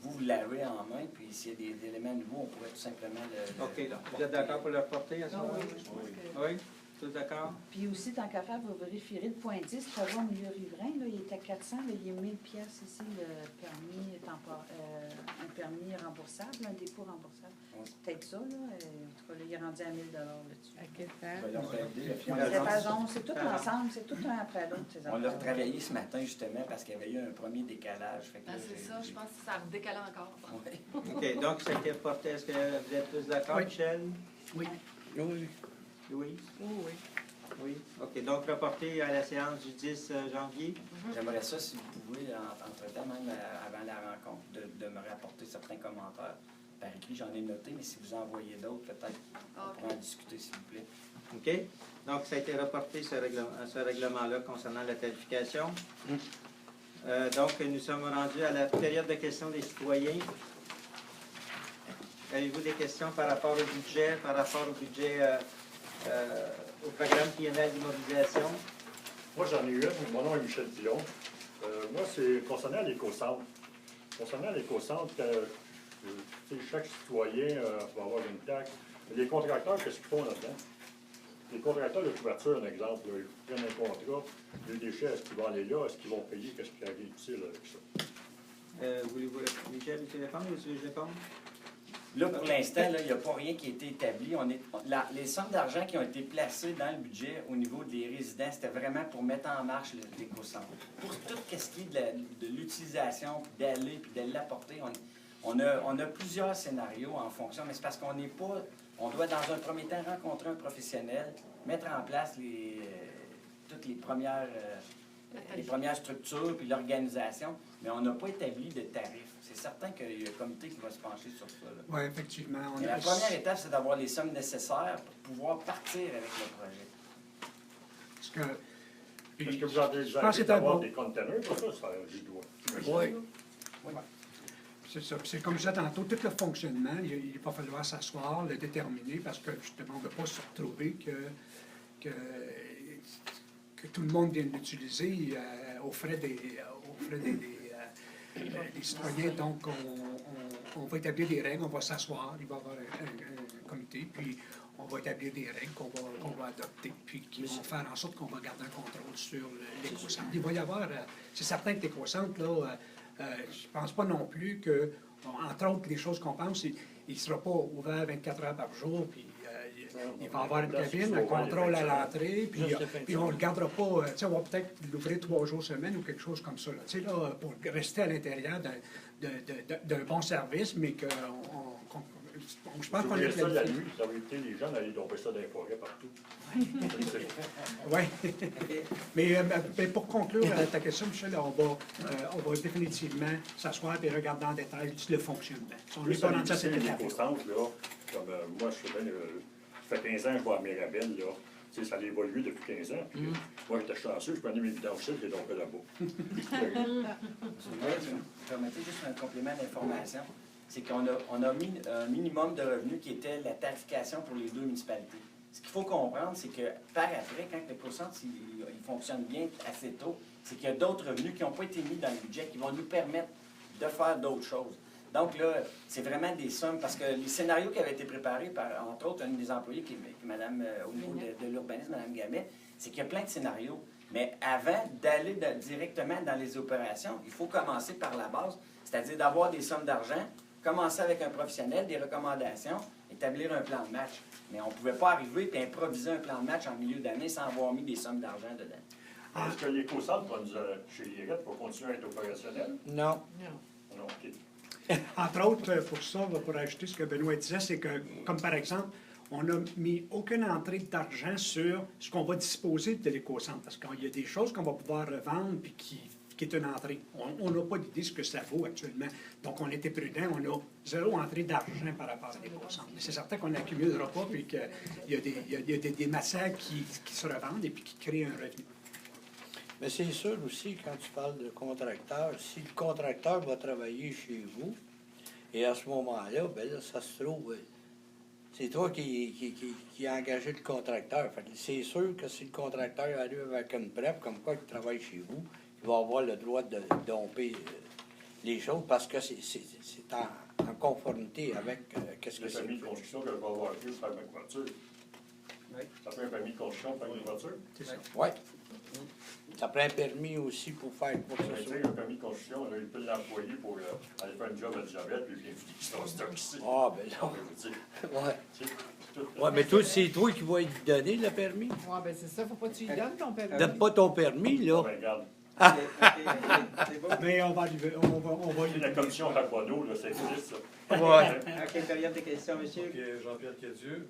Speaker 3: vous l'avez en main. Puis s'il y a des éléments nouveaux, on pourrait tout simplement le
Speaker 1: OK, donc, vous êtes d'accord pour le reporter à ce
Speaker 7: Ah
Speaker 1: moment-là?
Speaker 7: oui, je pense que...
Speaker 1: Oui, tous d'accord?
Speaker 4: Puis aussi, tant qu'à faire, vous vérifierez le point 10, travaux au milieu riverain, là, il est à 400, là, il est 1000 pièces ici, le permis, un permis remboursable, un dépôt remboursable.
Speaker 3: Oui.
Speaker 4: C'est peut-être ça, là. En tout cas, là, il est rendu à 1000 $ là-dessus.
Speaker 6: à quelle
Speaker 3: On va
Speaker 6: page?
Speaker 3: leur regarder, là, puis
Speaker 1: On
Speaker 3: on
Speaker 1: l'a
Speaker 3: l'a-
Speaker 4: C'est pas jaune, c'est tout ensemble, c'est tout un après l'autre, ces
Speaker 3: On l'a
Speaker 4: affaires-là.
Speaker 3: retravaillé ce matin, justement, parce qu'il y avait eu un premier décalage. Fait que
Speaker 7: Ah,
Speaker 3: là,
Speaker 7: c'est
Speaker 3: j'ai-
Speaker 7: ça, je pense que ça a redécalé encore.
Speaker 3: Ouais.
Speaker 1: OK, donc ça a été reporté. Est-ce que vous êtes tous d'accord,
Speaker 6: Oui.
Speaker 1: Michel?
Speaker 8: Oui, oui.
Speaker 1: Louis?
Speaker 6: Oh, oui.
Speaker 1: Oui. OK. Donc, reporté à la séance du 10 janvier.
Speaker 3: J'aimerais ça, si vous pouvez, entre-temps, même avant la rencontre, de me rapporter certains commentaires par écrit. J'en ai noté, mais si vous en envoyez d'autres, peut-être on pourra en discuter, s'il vous plaît.
Speaker 1: OK. Donc, ça a été reporté, ce règlement-là, concernant la tarification. Donc, nous sommes rendus à la période de questions des citoyens. Avez-vous des questions par rapport au budget, au programme triennal d'immobilisation?
Speaker 9: Moi, j'en ai une. Mon nom est Michel Dion. Moi, c'est concernant l'éco-centre. Concernant l'éco-centre, chaque citoyen va avoir une taxe. Les contracteurs, qu'est-ce qu'ils font là-dedans? Les contracteurs de couverture, un exemple, là, ils prennent un contrat, les déchets, est-ce qu'ils vont aller là? Est-ce qu'ils vont payer? Qu'est-ce qui arrive utile avec ça?
Speaker 1: Voulez-vous, Michel, vous répondre ou je réponds?
Speaker 3: Là, pour l'instant, il n'y a pas rien qui a été établi. Les sommes d'argent qui ont été placées dans le budget au niveau des résidents, c'était vraiment pour mettre en marche l'éco-centre. Pour tout ce qui est de l'utilisation, d'aller puis de l'apporter, on a plusieurs scénarios en fonction, mais c'est parce qu'on n'est pas... On doit, dans un premier temps, rencontrer un professionnel, mettre en place toutes les premières structures puis l'organisation, mais on n'a pas établi de tarifs. C'est certain qu'il y a un comité qui va se pencher sur ça.
Speaker 2: Oui, effectivement.
Speaker 3: Mais la première étape, c'est d'avoir les sommes nécessaires pour pouvoir partir avec le projet.
Speaker 9: Est-ce que vous avez déjà d'avoir des conteneurs pour ça? Je dois.
Speaker 8: Oui.
Speaker 2: C'est ça. Puis c'est comme je disais tantôt, tout le fonctionnement, il va falloir s'asseoir, le déterminer, parce que justement, on ne veut pas se retrouver que tout le monde vienne l'utiliser aux frais des citoyens. Donc, on va établir des règles, on va s'asseoir, il va y avoir un comité, puis on va établir des règles qu'on va adopter, puis qui vont faire en sorte qu'on va garder un contrôle sur l'éco-centre. Il va y avoir, c'est certain que l'éco-centre, là, je ne pense pas non plus que, entre autres, les choses qu'on pense, il ne sera pas ouvert 24 heures par jour, puis il va y avoir une cabine, un contrôle à l'entrée, puis on ne le gardera pas, on va peut-être l'ouvrir 3 jours semaine ou quelque chose comme ça, là, pour rester à l'intérieur d'un bon service, mais que je pense qu'on est
Speaker 9: ça la nuit, ça va éviter les gens d'aller tomber ça dans les forêts partout.
Speaker 2: Oui. Mais pour conclure ta question, Michel, on va définitivement s'asseoir et regarder en détail le fonctionnement. On n'est pas dans cette étape.
Speaker 9: Comme moi, je sais bien, ça fait 15 ans que je vais à Mirabel, là. Ça a évolué depuis 15 ans. Puis, moi, j'étais chanceux, je prenais mes vidanges et donc là-bas.
Speaker 3: Permettez juste un complément d'information. C'est qu'on a mis un minimum de revenus qui était la tarification pour les 2 municipalités. Ce qu'il faut comprendre, c'est que par après, quand l'éco-centre il fonctionne bien assez tôt, c'est qu'il y a d'autres revenus qui n'ont pas été mis dans le budget qui vont nous permettre de faire d'autres choses. Donc là, c'est vraiment des sommes, parce que les scénarios qui avaient été préparés par, entre autres, une des employés qui Madame, au niveau de l'urbanisme, Mme Gamet, c'est qu'il y a plein de scénarios. Mais avant d'aller directement dans les opérations, il faut commencer par la base, c'est-à-dire d'avoir des sommes d'argent, commencer avec un professionnel, des recommandations, établir un plan de match. Mais on ne pouvait pas arriver et improviser un plan de match en milieu d'année sans avoir mis des sommes d'argent dedans.
Speaker 9: Est-ce que l'éco-centre chez l'IRET va continuer à être opérationnel?
Speaker 8: Non.
Speaker 9: Non, OK.
Speaker 2: Entre autres, pour ça, pour ajouter ce que Benoît disait, c'est que, comme par exemple, on n'a mis aucune entrée d'argent sur ce qu'on va disposer de l'éco-centre, parce qu'il y a des choses qu'on va pouvoir revendre puis qui est une entrée. On n'a pas d'idée de ce que ça vaut actuellement. Donc, on était prudent, on a 0 entrée d'argent par rapport à l'éco-centre. Mais c'est certain qu'on n'accumulera pas puis qu'il y a des matières qui se revendent et puis qui créent un revenu.
Speaker 8: Mais c'est sûr aussi, quand tu parles de contracteur, si le contracteur va travailler chez vous, et à ce moment-là, ben là, ça se trouve, c'est toi qui as engagé le contracteur. Fait que c'est sûr que si le contracteur arrive avec une preuve, comme quoi il travaille chez vous, il va avoir le droit de domper les choses parce que c'est en conformité avec qu'est-ce que c'est.
Speaker 9: Le permis de construction que je vais avoir vu faire ma voiture.
Speaker 1: Oui.
Speaker 9: Ça fait un permis de construction pour faire une voiture?
Speaker 2: C'est ça.
Speaker 8: Oui. Ça prend un permis aussi pour faire quoi que ce soit.
Speaker 9: Un permis de construction, là, il peut l'employer pour aller faire un job à diabète puis bien finir son stock ici.
Speaker 8: Ah, ben là.
Speaker 9: Oui.
Speaker 8: Ouais, mais toi, c'est toi qui vas lui donner le permis.
Speaker 6: Oui, bien c'est ça, faut pas que tu lui donnes ton permis.
Speaker 8: Donne pas ton permis, là.
Speaker 9: Ben, regarde.
Speaker 1: C'est beau.
Speaker 2: Mais on va arriver, on va
Speaker 9: La commission Rabono, là, ça existe, ça.
Speaker 8: Ouais.
Speaker 1: À quelle période de questions, monsieur?
Speaker 5: Jean-Pierre Cadieux.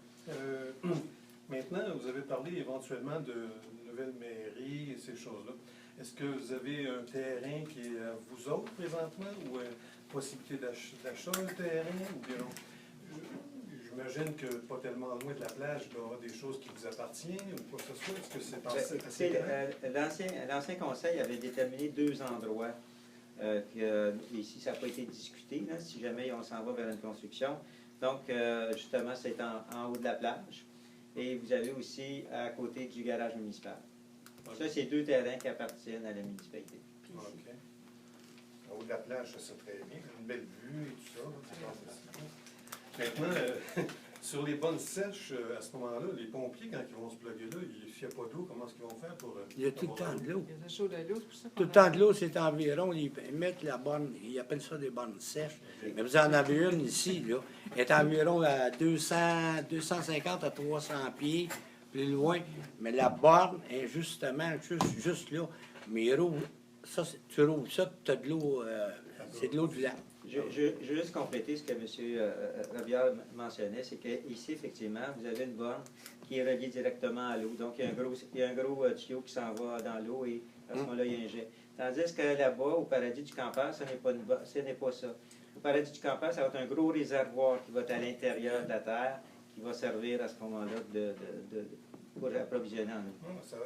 Speaker 5: Maintenant, vous avez parlé éventuellement de nouvelle mairie et ces choses-là. Est-ce que vous avez un terrain qui est à vous autres présentement ou une possibilité d'achat d'un terrain ou bien j'imagine que pas tellement loin de la plage, il doit y avoir des choses qui vous appartiennent ou quoi que ce soit. Est-ce que c'est assez grand?
Speaker 1: L'ancien conseil avait déterminé 2 endroits. Ici, ça n'a pas été discuté, là, si jamais on s'en va vers une construction. Donc, justement, c'est en haut de la plage. Et vous avez aussi à côté du garage municipal. Ça, c'est 2 terrains qui appartiennent à la municipalité.
Speaker 5: OK. En haut de la plage, ça c'est très bien. Une belle vue et tout ça. Maintenant, sur les bonnes sèches, à ce moment-là, les pompiers, quand ils vont se plugger là, il n'y a pas d'eau, comment est-ce qu'ils vont faire pour...
Speaker 8: Il y a tout le temps de l'eau.
Speaker 6: Il y a de chaud de l'eau, c'est pour ça
Speaker 8: Tout le temps de l'eau, c'est environ, ils mettent la borne, ils appellent ça des bornes sèches. Mais vous en avez une ici, là, elle est environ à 250 à 300 pieds, plus loin. Mais la borne est justement juste là. Mais ça, tu roules ça, tu as de l'eau, c'est de l'eau du lac.
Speaker 1: Je veux juste compléter ce que M. Robillard mentionnait, c'est qu'ici, effectivement, vous avez une borne qui est reliée directement à l'eau. Donc, il y a un gros tuyau qui s'en va dans l'eau et à ce moment-là, il y a un jet. Tandis que là-bas, au Paradis du Campeur, ce n'est pas ça. Au Paradis du Campeur, ça va être un gros réservoir qui va être à l'intérieur de la terre, qui va servir à ce moment-là pour approvisionner en eau.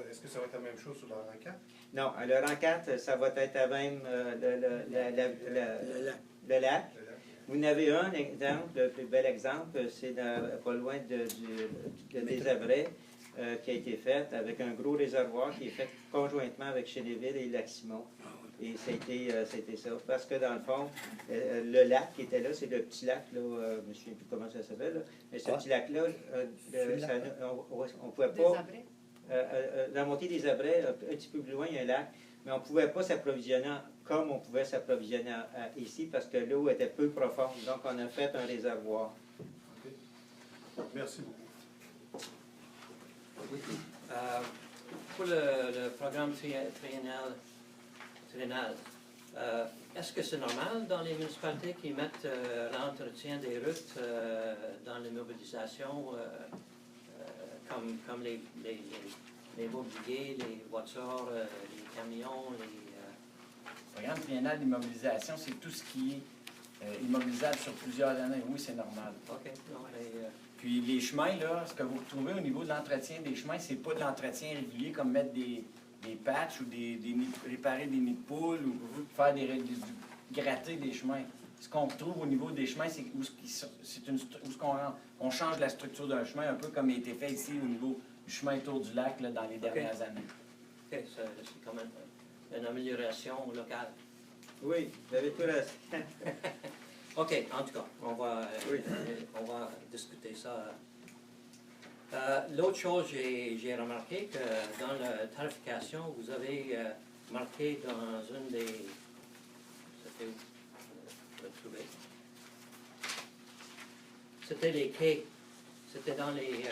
Speaker 5: Est-ce que ça va être la même chose sur le rang 4?
Speaker 1: Non, le rang 4, ça va être à même le lac. Vous en avez un exemple, le plus bel exemple, c'est pas loin des Avrais, qui a été fait avec un gros réservoir qui est fait conjointement avec Chénéville et Lac-Simon. Et c'était ça. Parce que dans le fond, le lac qui était là, c'est le petit lac, là, je ne me souviens plus comment ça s'appelle, là, mais ce petit lac-là, on ne pouvait pas... dans la montée des Avrais, un petit peu plus loin, il y a un lac, mais on ne pouvait pas s'approvisionner comme on pouvait s'approvisionner ici parce que l'eau était peu profonde. Donc, on a fait un réservoir.
Speaker 5: Okay. Merci beaucoup.
Speaker 10: Oui. Pour le programme triennal, est-ce que c'est normal dans les municipalités qui mettent l'entretien des routes dans les mobilisations comme les mobiliers, les voitures, les camions,
Speaker 3: Le programme triennal d'immobilisation, c'est tout ce qui est immobilisable sur plusieurs années. Oui, c'est normal.
Speaker 10: OK. Non, mais,
Speaker 3: Puis les chemins, là, ce que vous retrouvez au niveau de l'entretien des chemins, c'est pas de l'entretien régulier comme mettre des patchs ou réparer des nids de poules ou faire gratter des chemins. Ce qu'on retrouve au niveau des chemins, c'est on change la structure d'un chemin, un peu comme il a été fait ici au niveau du chemin autour du lac là, dans les dernières années.
Speaker 10: OK, c'est quand même une amélioration locale.
Speaker 1: Oui, vous avez tout reste.
Speaker 10: OK, en tout cas, on va discuter ça. L'autre chose, j'ai remarqué que dans la tarification, vous avez marqué dans une des... C'était où? Je vais trouver. C'était les quais. C'était dans les...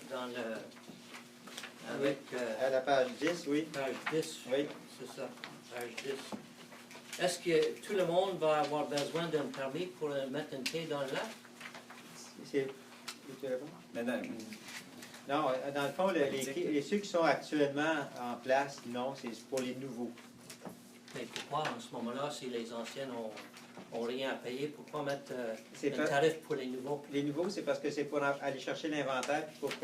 Speaker 10: dans le... Avec...
Speaker 1: À la page 10, oui.
Speaker 10: Page 10,
Speaker 1: Oui.
Speaker 10: c'est ça, page 10. Est-ce que tout le monde va avoir besoin d'un permis pour mettre une quai dans le lac?
Speaker 1: Tu réponds?
Speaker 3: Madame,
Speaker 1: Non, dans le fond, ceux qui sont actuellement en place, non, c'est pour les nouveaux.
Speaker 10: Mais pourquoi, en ce moment-là, si les anciennes ont rien à payer, pourquoi mettre
Speaker 1: C'est
Speaker 10: un
Speaker 1: pas-
Speaker 10: tarif pour les nouveaux?
Speaker 1: Les nouveaux, c'est parce que c'est pour aller chercher l'inventaire pour se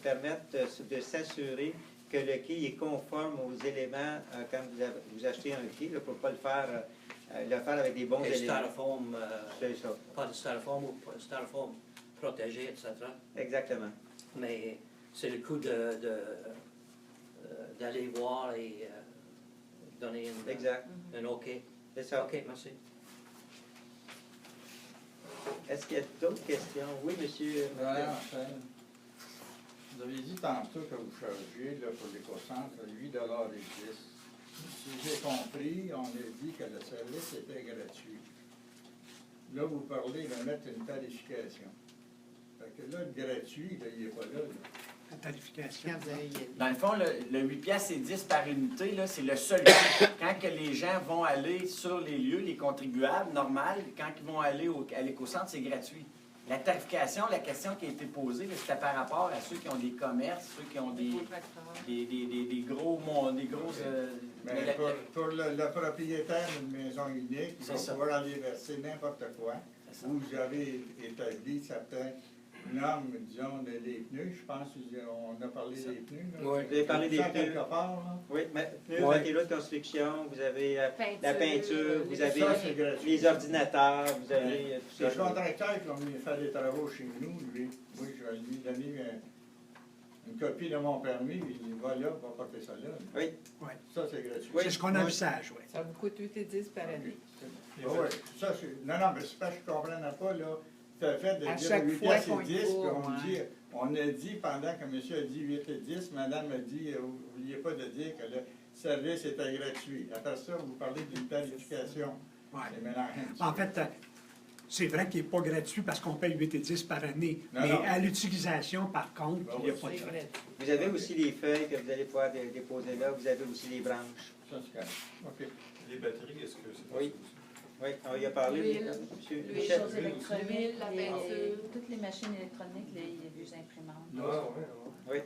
Speaker 1: permettre de s'assurer que le quai est conforme aux éléments quand vous achetez un quai, pour ne pas le faire avec des bons
Speaker 10: Et
Speaker 1: éléments.
Speaker 10: styrofoam,
Speaker 1: C'est ça.
Speaker 10: pas de styrofoam ou styrofoam protégé, etc.
Speaker 1: Exactement.
Speaker 10: Mais c'est le coup d'aller voir et donner
Speaker 1: Exact.
Speaker 10: un OK.
Speaker 1: C'est ça.
Speaker 10: OK, merci.
Speaker 1: Est-ce qu'il y a d'autres questions? Oui, monsieur.
Speaker 11: Voilà, vous avez dit tantôt que vous chargiez là, pour l'éco-centre 8,10 $. Si j'ai compris, on a dit que le service était gratuit. Là, vous parlez de mettre une tarification. Fait que là, le gratuit, là, il n'est pas là.
Speaker 2: La tarification.
Speaker 6: Quand vous avez...
Speaker 3: dans le fond, le 8 piastres et 10 par unité, là, c'est le seul coût. Quand que les gens vont aller sur les lieux, les contribuables, normal, quand ils vont aller à l'éco-centre, c'est gratuit. La tarification, la question qui a été posée, là, c'était par rapport à ceux qui ont des commerces, ceux qui ont des gros...
Speaker 11: Mais pour le propriétaire d'une maison unique, il va pouvoir aller verser n'importe quoi. Vous avez établi certaines normes, disons, des pneus. Je pense qu'on a parlé des pneus. Là.
Speaker 1: Oui, vous avez parlé des pneus.
Speaker 11: Quelque part, là.
Speaker 1: Oui, mais pneus,
Speaker 8: Ouais.
Speaker 1: matériaux de construction, vous avez la peinture, vous
Speaker 7: les
Speaker 1: avez
Speaker 11: Ça, c'est gratuit.
Speaker 1: les ordinateurs, vous avez tous ces
Speaker 11: Le
Speaker 1: choses.
Speaker 11: contracteur qui va venir faire des travaux chez nous, lui, oui, je vais lui donner une copie de mon permis, puis il va là, il va porter ça là.
Speaker 1: Oui.
Speaker 2: Ouais.
Speaker 11: Ça, c'est gratuit.
Speaker 1: Oui.
Speaker 2: C'est ce qu'on envisage, oui.
Speaker 6: Ça vous coûte 8,10 par année.
Speaker 11: Ah oui, ça, c'est... Non, mais c'est parce que je ne comprenais pas, là. Tu as fait de
Speaker 6: À
Speaker 11: dire
Speaker 6: chaque
Speaker 11: 8
Speaker 6: fois
Speaker 11: piastres
Speaker 6: qu'on
Speaker 11: et 10,
Speaker 6: y
Speaker 11: puis
Speaker 6: va,
Speaker 11: on a dit, pendant que monsieur a dit 8 et 10, madame a dit, n'oubliez pas de dire que le service était gratuit. Après ça, vous parlez d'une tarification.
Speaker 2: Ouais.
Speaker 11: C'est mélangé un petit
Speaker 2: En
Speaker 11: peu.
Speaker 2: fait, c'est vrai qu'il n'est pas gratuit parce qu'on paye 8 et 10 par année.
Speaker 11: Non,
Speaker 2: mais
Speaker 11: non.
Speaker 2: à l'utilisation, par contre,
Speaker 11: Ben
Speaker 2: il n'y a
Speaker 11: oui,
Speaker 2: pas de
Speaker 6: C'est
Speaker 2: frais.
Speaker 6: gratuit.
Speaker 1: Vous avez aussi les feuilles que vous allez pouvoir déposer là, vous avez aussi les branches.
Speaker 11: Ça, c'est correct. OK.
Speaker 5: Les batteries, est-ce que c'est
Speaker 1: Oui. Oui, on y a parlé.
Speaker 7: L'huile.
Speaker 1: Monsieur
Speaker 4: Les
Speaker 1: Michel.
Speaker 4: choses électroniques,
Speaker 7: L'huile, la
Speaker 4: les-
Speaker 7: peinture.
Speaker 4: toutes les machines électroniques, les vieux imprimantes.
Speaker 1: Oui.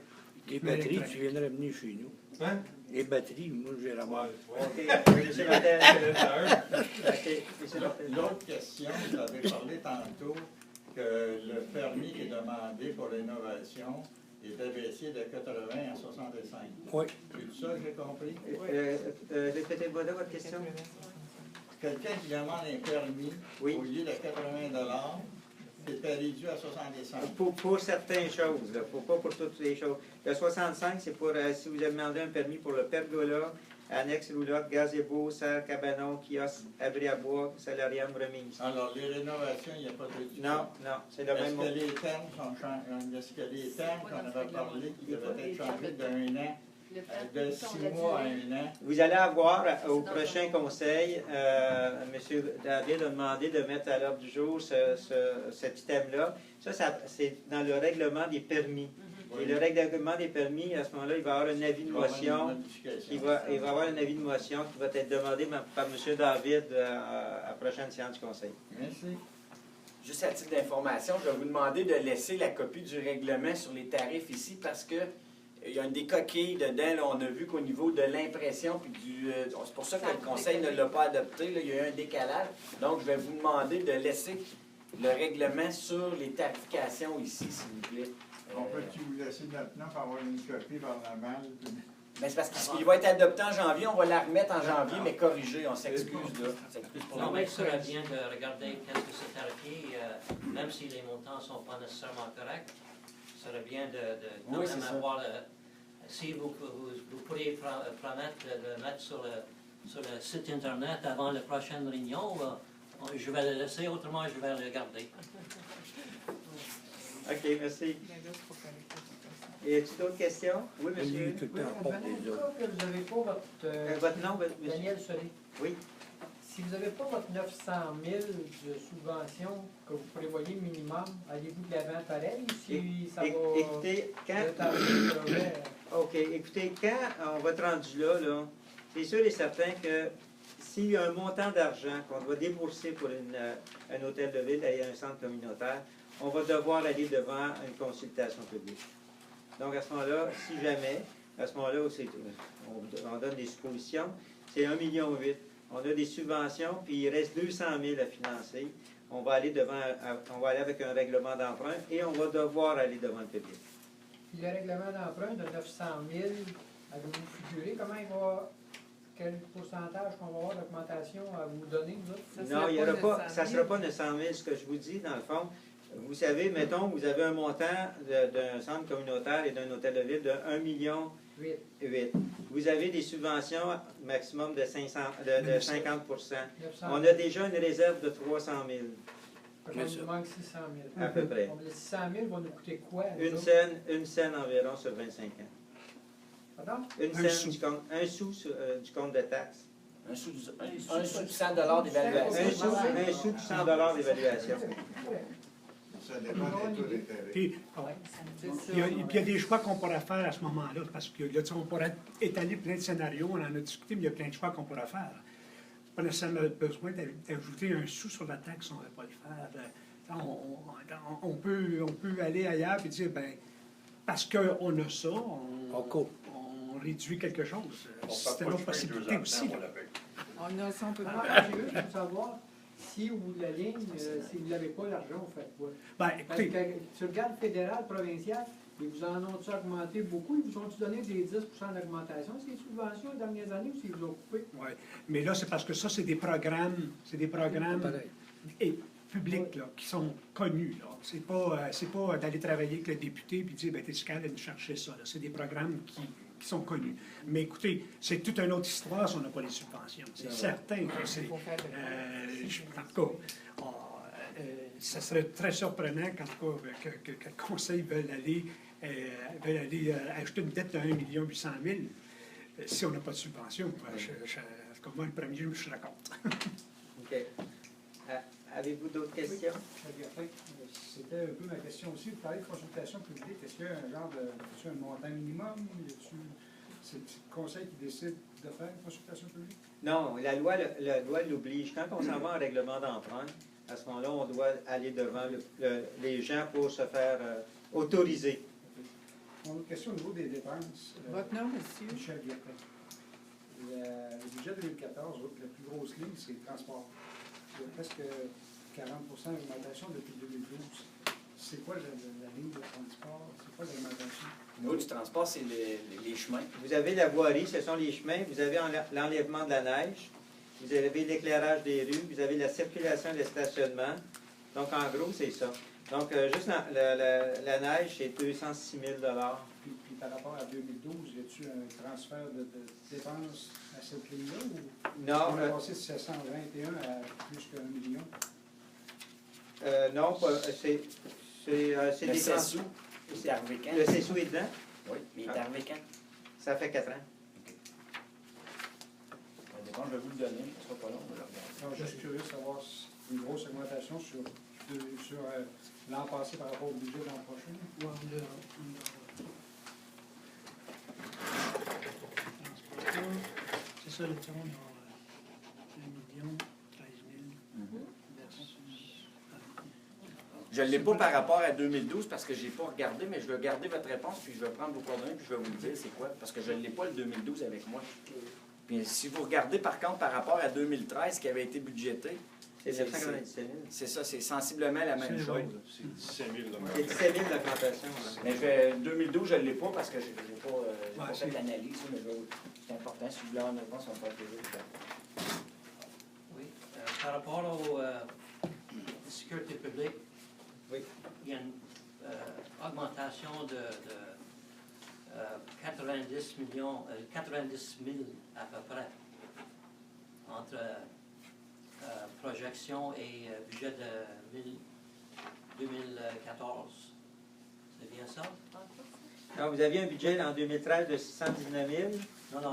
Speaker 8: Les batteries, tu viendrais venir chez nous.
Speaker 5: Hein?
Speaker 8: Les batteries, moi, j'ai ramassé.
Speaker 1: OK. Monsieur Martel. OK. Monsieur Martel.
Speaker 11: L'autre question, vous avez parlé tantôt que le permis qui est demandé pour l'innovation était baissé de 80 à 65.
Speaker 8: Oui.
Speaker 11: C'est ça que j'ai compris?
Speaker 1: Répétez-moi là votre question.
Speaker 11: Quelqu'un qui demande un permis,
Speaker 1: Oui.
Speaker 11: au lieu de 80 c'était réduit à 65.
Speaker 1: Pour certaines choses, là, pas pour toutes les choses. Le 65, c'est pour si vous avez demandé un permis pour le pergola, annexe roulotte, gazebo, serre, cabanon, kiosque, abri à bois, salarium, remise.
Speaker 11: Alors, les rénovations, il n'y a pas de réduction.
Speaker 1: Non, non, c'est le
Speaker 11: Est-ce
Speaker 1: même mot.
Speaker 11: que les termes sont changés? Est-ce que les termes qu'on avait parlé, qui devaient être changés d'un an, de 6 mois à 1 an?
Speaker 1: Vous allez avoir au prochain conseil, M. David a demandé de mettre à l'ordre du jour cet item-là. Ça, c'est dans le règlement des permis. Et le règlement des permis, à ce moment-là, il va y avoir un avis de motion. Il va y avoir un avis de motion qui va être demandé par M. David à la prochaine séance du conseil.
Speaker 11: Merci.
Speaker 3: Juste à titre d'information, je vais vous demander de laisser la copie du règlement sur les tarifs ici parce que il y a des coquilles dedans. Là, on a vu qu'au niveau de l'impression, puis c'est pour ça que le conseil ne l'a pas adopté. Là, il y a eu un décalage. Donc, je vais vous demander de laisser le règlement sur les tarifications ici, s'il vous plaît.
Speaker 11: On peut-tu vous laisser maintenant pour avoir une copie par la malle?
Speaker 3: Mais c'est parce qu'il va être adopté en janvier. On va la remettre en janvier, mais corrigée. On s'excuse, là. On s'excuse pour
Speaker 10: Non,
Speaker 3: le
Speaker 10: mais
Speaker 3: moment.
Speaker 10: ça serait bien de regarder qu'est-ce que c'est tarifié, même si les montants ne sont pas nécessairement corrects. Ça serait bien de quand
Speaker 3: Oui,
Speaker 10: même
Speaker 3: c'est ça.
Speaker 10: avoir si vous pourriez promettre de le mettre sur le site Internet avant la prochaine réunion, je vais le laisser, autrement je vais le garder.
Speaker 1: OK, merci.
Speaker 6: Mais là, faut connecter tout ça.
Speaker 1: Y a-t-il d'autres questions? Oui,
Speaker 8: Lui,
Speaker 1: monsieur.
Speaker 8: tout le temps, porte les autres.
Speaker 12: que vous n'avez pas votre...
Speaker 1: Votre nom, monsieur?
Speaker 12: Daniel Solé.
Speaker 1: Oui.
Speaker 12: Si vous n'avez pas votre 900 000 de subvention que vous prévoyez minimum, allez-vous de l'avant pareil? Si ça va...
Speaker 1: Écoutez, quand...
Speaker 12: le tarif du projet,
Speaker 1: OK. Écoutez, quand on va être rendu là, c'est sûr et certain que s'il y a un montant d'argent qu'on doit débourser pour un hôtel de ville et un centre communautaire, on va devoir aller devant une consultation publique. Donc, à ce moment-là, si jamais, à ce moment-là, on donne des suppositions, c'est 1,8 million. On a des subventions, puis il reste 200 000 à financer. On va aller avec un règlement d'emprunt et on va devoir aller devant le public.
Speaker 12: Puis le règlement d'emprunt de 900 000, avez-vous figuré comment il va... Quel pourcentage qu'on va avoir d'augmentation à vous donner, vous autres?
Speaker 1: Non, ça ne sera pas 900 000, ce que je vous dis, dans le fond. Vous savez, mettons, vous avez un montant d'un centre communautaire et d'un hôtel de ville de 1,8 million. Vous avez des subventions maximum de 50 On a déjà une réserve de 300 000.
Speaker 12: Il nous manque 600 000.
Speaker 1: À peu près.
Speaker 12: Donc, les 600 000 vont nous coûter quoi?
Speaker 1: Une scène environ sur 25 ans.
Speaker 12: Pardon?
Speaker 1: Un sou du compte de taxes.
Speaker 3: Un sou de 100 $ d'évaluation.
Speaker 1: Un sou de 100 $ d'évaluation.
Speaker 11: Ça dépend des taux d'intérêt.
Speaker 2: Puis,
Speaker 6: C'est ça.
Speaker 2: il y a des choix qu'on pourrait faire à ce moment-là, parce que là, on pourrait étaler plein de scénarios, on en a discuté, mais il y a plein de choix qu'on pourrait faire. Pas nécessairement besoin d'ajouter un sou sur la taxe, on ne va pas le faire. on peut aller ailleurs et dire, ben, parce qu'on a ça,
Speaker 8: On coupe.
Speaker 2: on réduit quelque chose.
Speaker 9: On
Speaker 2: C'est
Speaker 9: fait
Speaker 2: une
Speaker 9: pas
Speaker 2: autre possibilité aussi. là.
Speaker 6: On a, si on peut
Speaker 12: Moi,
Speaker 6: pas.
Speaker 12: j'ai juste pour savoir si au bout de la ligne, si vous n'avez pas l'argent, vous faites quoi?
Speaker 2: Ben,
Speaker 12: Parce
Speaker 2: écoutez,
Speaker 12: que tu regardes fédéral, provincial, ils vous en ont-tu augmenté beaucoup? Ils vous ont-tu donné des 10 d'augmentation, ces subventions les dernières années, ou s'ils vous ont coupé?
Speaker 2: ouais. Mais là, c'est parce que ça, c'est des programmes
Speaker 8: Pareil.
Speaker 2: et publics là, qui sont connus. Là. C'est pas d'aller travailler avec le député et dire, ben, t'es capable de nous chercher ça. Là. C'est des programmes qui sont connus. Mais écoutez, c'est toute une autre histoire si on n'a pas les subventions. C'est certain que c'est...
Speaker 6: Il faut faire
Speaker 2: en tout cas, ça serait très surprenant qu'en tout cas, que le Conseil veuille aller acheter une dette de 1 800 000 si on n'a pas de subvention. En tout cas, moi, le premier, je suis d'accord.
Speaker 1: OK. Avez-vous d'autres questions?
Speaker 13: C'était un peu ma question aussi. Vous parlez de consultation publique. Est-ce qu'il y a un genre de un montant minimum? C'est le conseil qui décide de faire une consultation publique?
Speaker 1: Non, la loi l'oblige. Quand on s'en va en règlement d'emprunt, à ce moment-là, on doit aller devant les gens pour se faire autoriser.
Speaker 13: Mon autre question au niveau des dépenses.
Speaker 6: Votre nom, monsieur?
Speaker 13: Michel Guertin. Le budget 2014, la plus grosse ligne, c'est le transport. Il y a presque 40 d'augmentation depuis 2012. C'est quoi la ligne de transport? C'est quoi l'augmentation?
Speaker 3: Au niveau du transport, c'est les chemins.
Speaker 1: Vous avez la voirie, ce sont les chemins. Vous avez l'enlèvement de la neige. Vous avez l'éclairage des rues. Vous avez la circulation et le stationnement. Donc, en gros, c'est ça. Donc, juste la neige, c'est 206 000
Speaker 13: Puis par rapport à 2012, y a-t-il un transfert de dépenses à cette ligne-là? Ou
Speaker 1: Non.
Speaker 13: on est passé de 721 à plus qu'un million?
Speaker 1: Non, c'est
Speaker 3: Le
Speaker 1: des
Speaker 3: CESU, c'est arrivé quand?
Speaker 1: Le CESU est dedans?
Speaker 3: Oui, mais il est arrivé quand?
Speaker 1: Ça fait 4 ans.
Speaker 3: Ça dépend, je vais vous le donner. Ce sera pas long, on va le regarder.
Speaker 13: Alors, juste curieux de savoir si une grosse augmentation sur l'an passé par rapport au budget de l'an prochain.
Speaker 2: C'est ça, le tour, on a 1 million, 13 000 versus...
Speaker 3: Je ne l'ai pas par rapport à 2012 parce que je n'ai pas regardé, mais je vais garder votre réponse, puis je vais prendre vos coordonnées, puis je vais vous le dire c'est quoi, parce que je ne l'ai pas le 2012 avec moi. Puis si vous regardez par contre par rapport à 2013 qui avait été budgété,
Speaker 1: c'est 997 000.
Speaker 3: C'est ça, c'est sensiblement la même chose.
Speaker 9: C'est 17 000 de
Speaker 1: C'est 17 000 d'augmentation.
Speaker 3: Mais 2012, je ne l'ai pas parce que je n'ai pas fait l'analyse, mais c'est important. Si vous voulez avoir une réponse, on va faire plaisir.
Speaker 10: Oui, par rapport aux sécurité publique,
Speaker 1: oui.
Speaker 10: Il y a une augmentation de 90 000 à peu près entre projection et budget de 2014. C'est bien ça?
Speaker 1: Alors, vous aviez un budget en 2013 de 619 000.
Speaker 10: Non,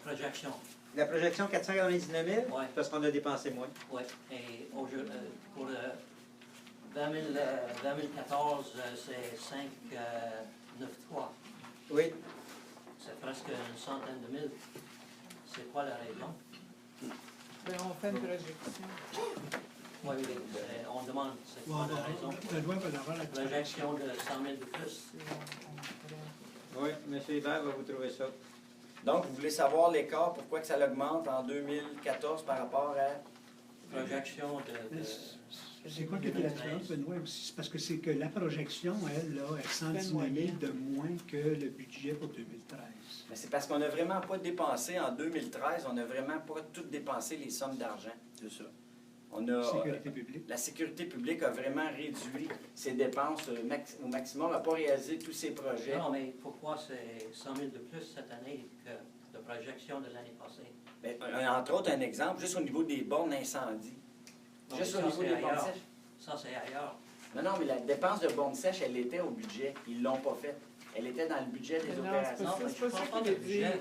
Speaker 10: projection.
Speaker 1: La projection 499 000?
Speaker 10: Oui.
Speaker 1: Parce qu'on a dépensé moins.
Speaker 10: Oui. Et pour 2014, c'est 593.
Speaker 1: Oui.
Speaker 10: C'est presque une centaine de mille. C'est quoi la raison?
Speaker 6: Ben, on fait une projection.
Speaker 10: Oui, on demande, c'est quoi la raison?
Speaker 2: La loi va avoir la
Speaker 10: Projection de 100 000 de plus.
Speaker 1: Oui, M. Hébert va vous trouver ça.
Speaker 3: Donc, vous voulez savoir l'écart, pourquoi que ça augmente en 2014 par rapport à...
Speaker 10: Projection de
Speaker 2: C'est quoi qui était la différence, Benoît, aussi? C'est parce que c'est que la projection, elle, là, est 119 000 de moins que le budget pour 2013.
Speaker 3: Mais c'est parce qu'on n'a vraiment pas dépensé en 2013, on n'a vraiment pas tout dépensé les sommes d'argent.
Speaker 2: C'est ça.
Speaker 3: On a,
Speaker 2: Sécurité publique.
Speaker 3: La sécurité publique a vraiment réduit ses dépenses au maximum, n'a pas réalisé tous ses projets.
Speaker 10: Non, mais pourquoi c'est 100 000 de plus cette année que de projection de l'année passée?
Speaker 3: Bien, entre autres, un exemple, juste au niveau des bornes incendie.
Speaker 10: Non,
Speaker 3: Juste
Speaker 10: ça,
Speaker 3: au niveau
Speaker 10: c'est
Speaker 3: des bornes
Speaker 10: ailleurs.
Speaker 3: sèches.
Speaker 10: Ça, c'est ailleurs.
Speaker 3: Non, mais la dépense de bornes sèches, elle était au budget. Ils ne l'ont pas faite. Elle était dans le budget des
Speaker 6: Non,
Speaker 3: opérations.
Speaker 6: c'est pas ça qu'il veut dire.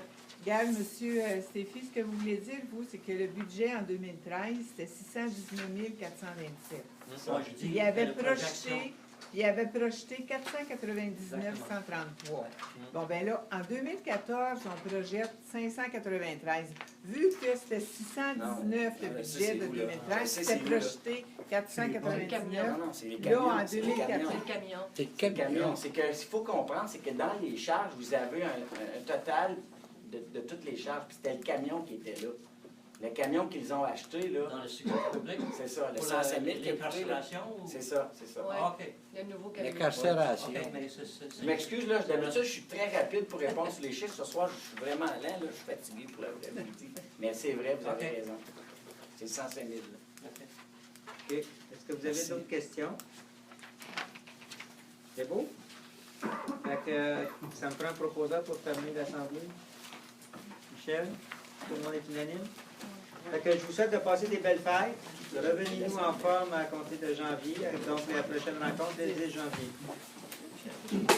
Speaker 6: Regarde, monsieur Stéphie, ce que vous voulez dire, vous, c'est que le budget en 2013, c'était 619 427.
Speaker 10: Moi, je dis
Speaker 6: Il avait
Speaker 10: que la projection-
Speaker 6: projeté il avait projeté 499 133. Bon, ben là, en 2014, on projette 593. Vu que c'était 619 le budget de 2013, c'était projeté 499.
Speaker 3: Non, non, c'est les
Speaker 6: Là,
Speaker 3: camions.
Speaker 6: en
Speaker 3: c'est les
Speaker 6: 2014.
Speaker 3: camions.
Speaker 7: C'est le camion.
Speaker 8: C'est le
Speaker 3: C'est le
Speaker 8: camion.
Speaker 3: camion. C'est que ce qu'il faut comprendre, c'est que dans les charges, vous avez un total de toutes les charges. Puis c'était le camion qui était là. Le camion qu'ils ont acheté, là.
Speaker 10: Dans le sécurité publique?
Speaker 3: C'est ça, le
Speaker 10: Pour
Speaker 3: 105 000 qui est coûté, là.
Speaker 10: l'incarcération? ou-
Speaker 3: C'est ça, c'est ça.
Speaker 7: Ouais.
Speaker 10: Ah, OK.
Speaker 7: Le nouveau camion.
Speaker 8: L'incarcération.
Speaker 10: OK, mais c'est-
Speaker 3: Je m'excuse, là, d'habitude, je suis très rapide pour répondre sur les chiffres. Ce soir, je suis vraiment lent, là, je suis fatigué pour la vraie vérité. Mais c'est vrai, vous avez
Speaker 10: OK.
Speaker 3: raison. C'est 105 000, là.
Speaker 10: OK.
Speaker 1: OK. Est-ce que vous avez d'autres questions? C'est beau? Fait que, ça me prend un proposeur pour terminer l'Assemblée. Michel, tout le monde est unanime? Fait que je vous souhaite de passer des belles fêtes. Revenez-nous en forme à compter de janvier, donc la prochaine rencontre dès le 10 janvier.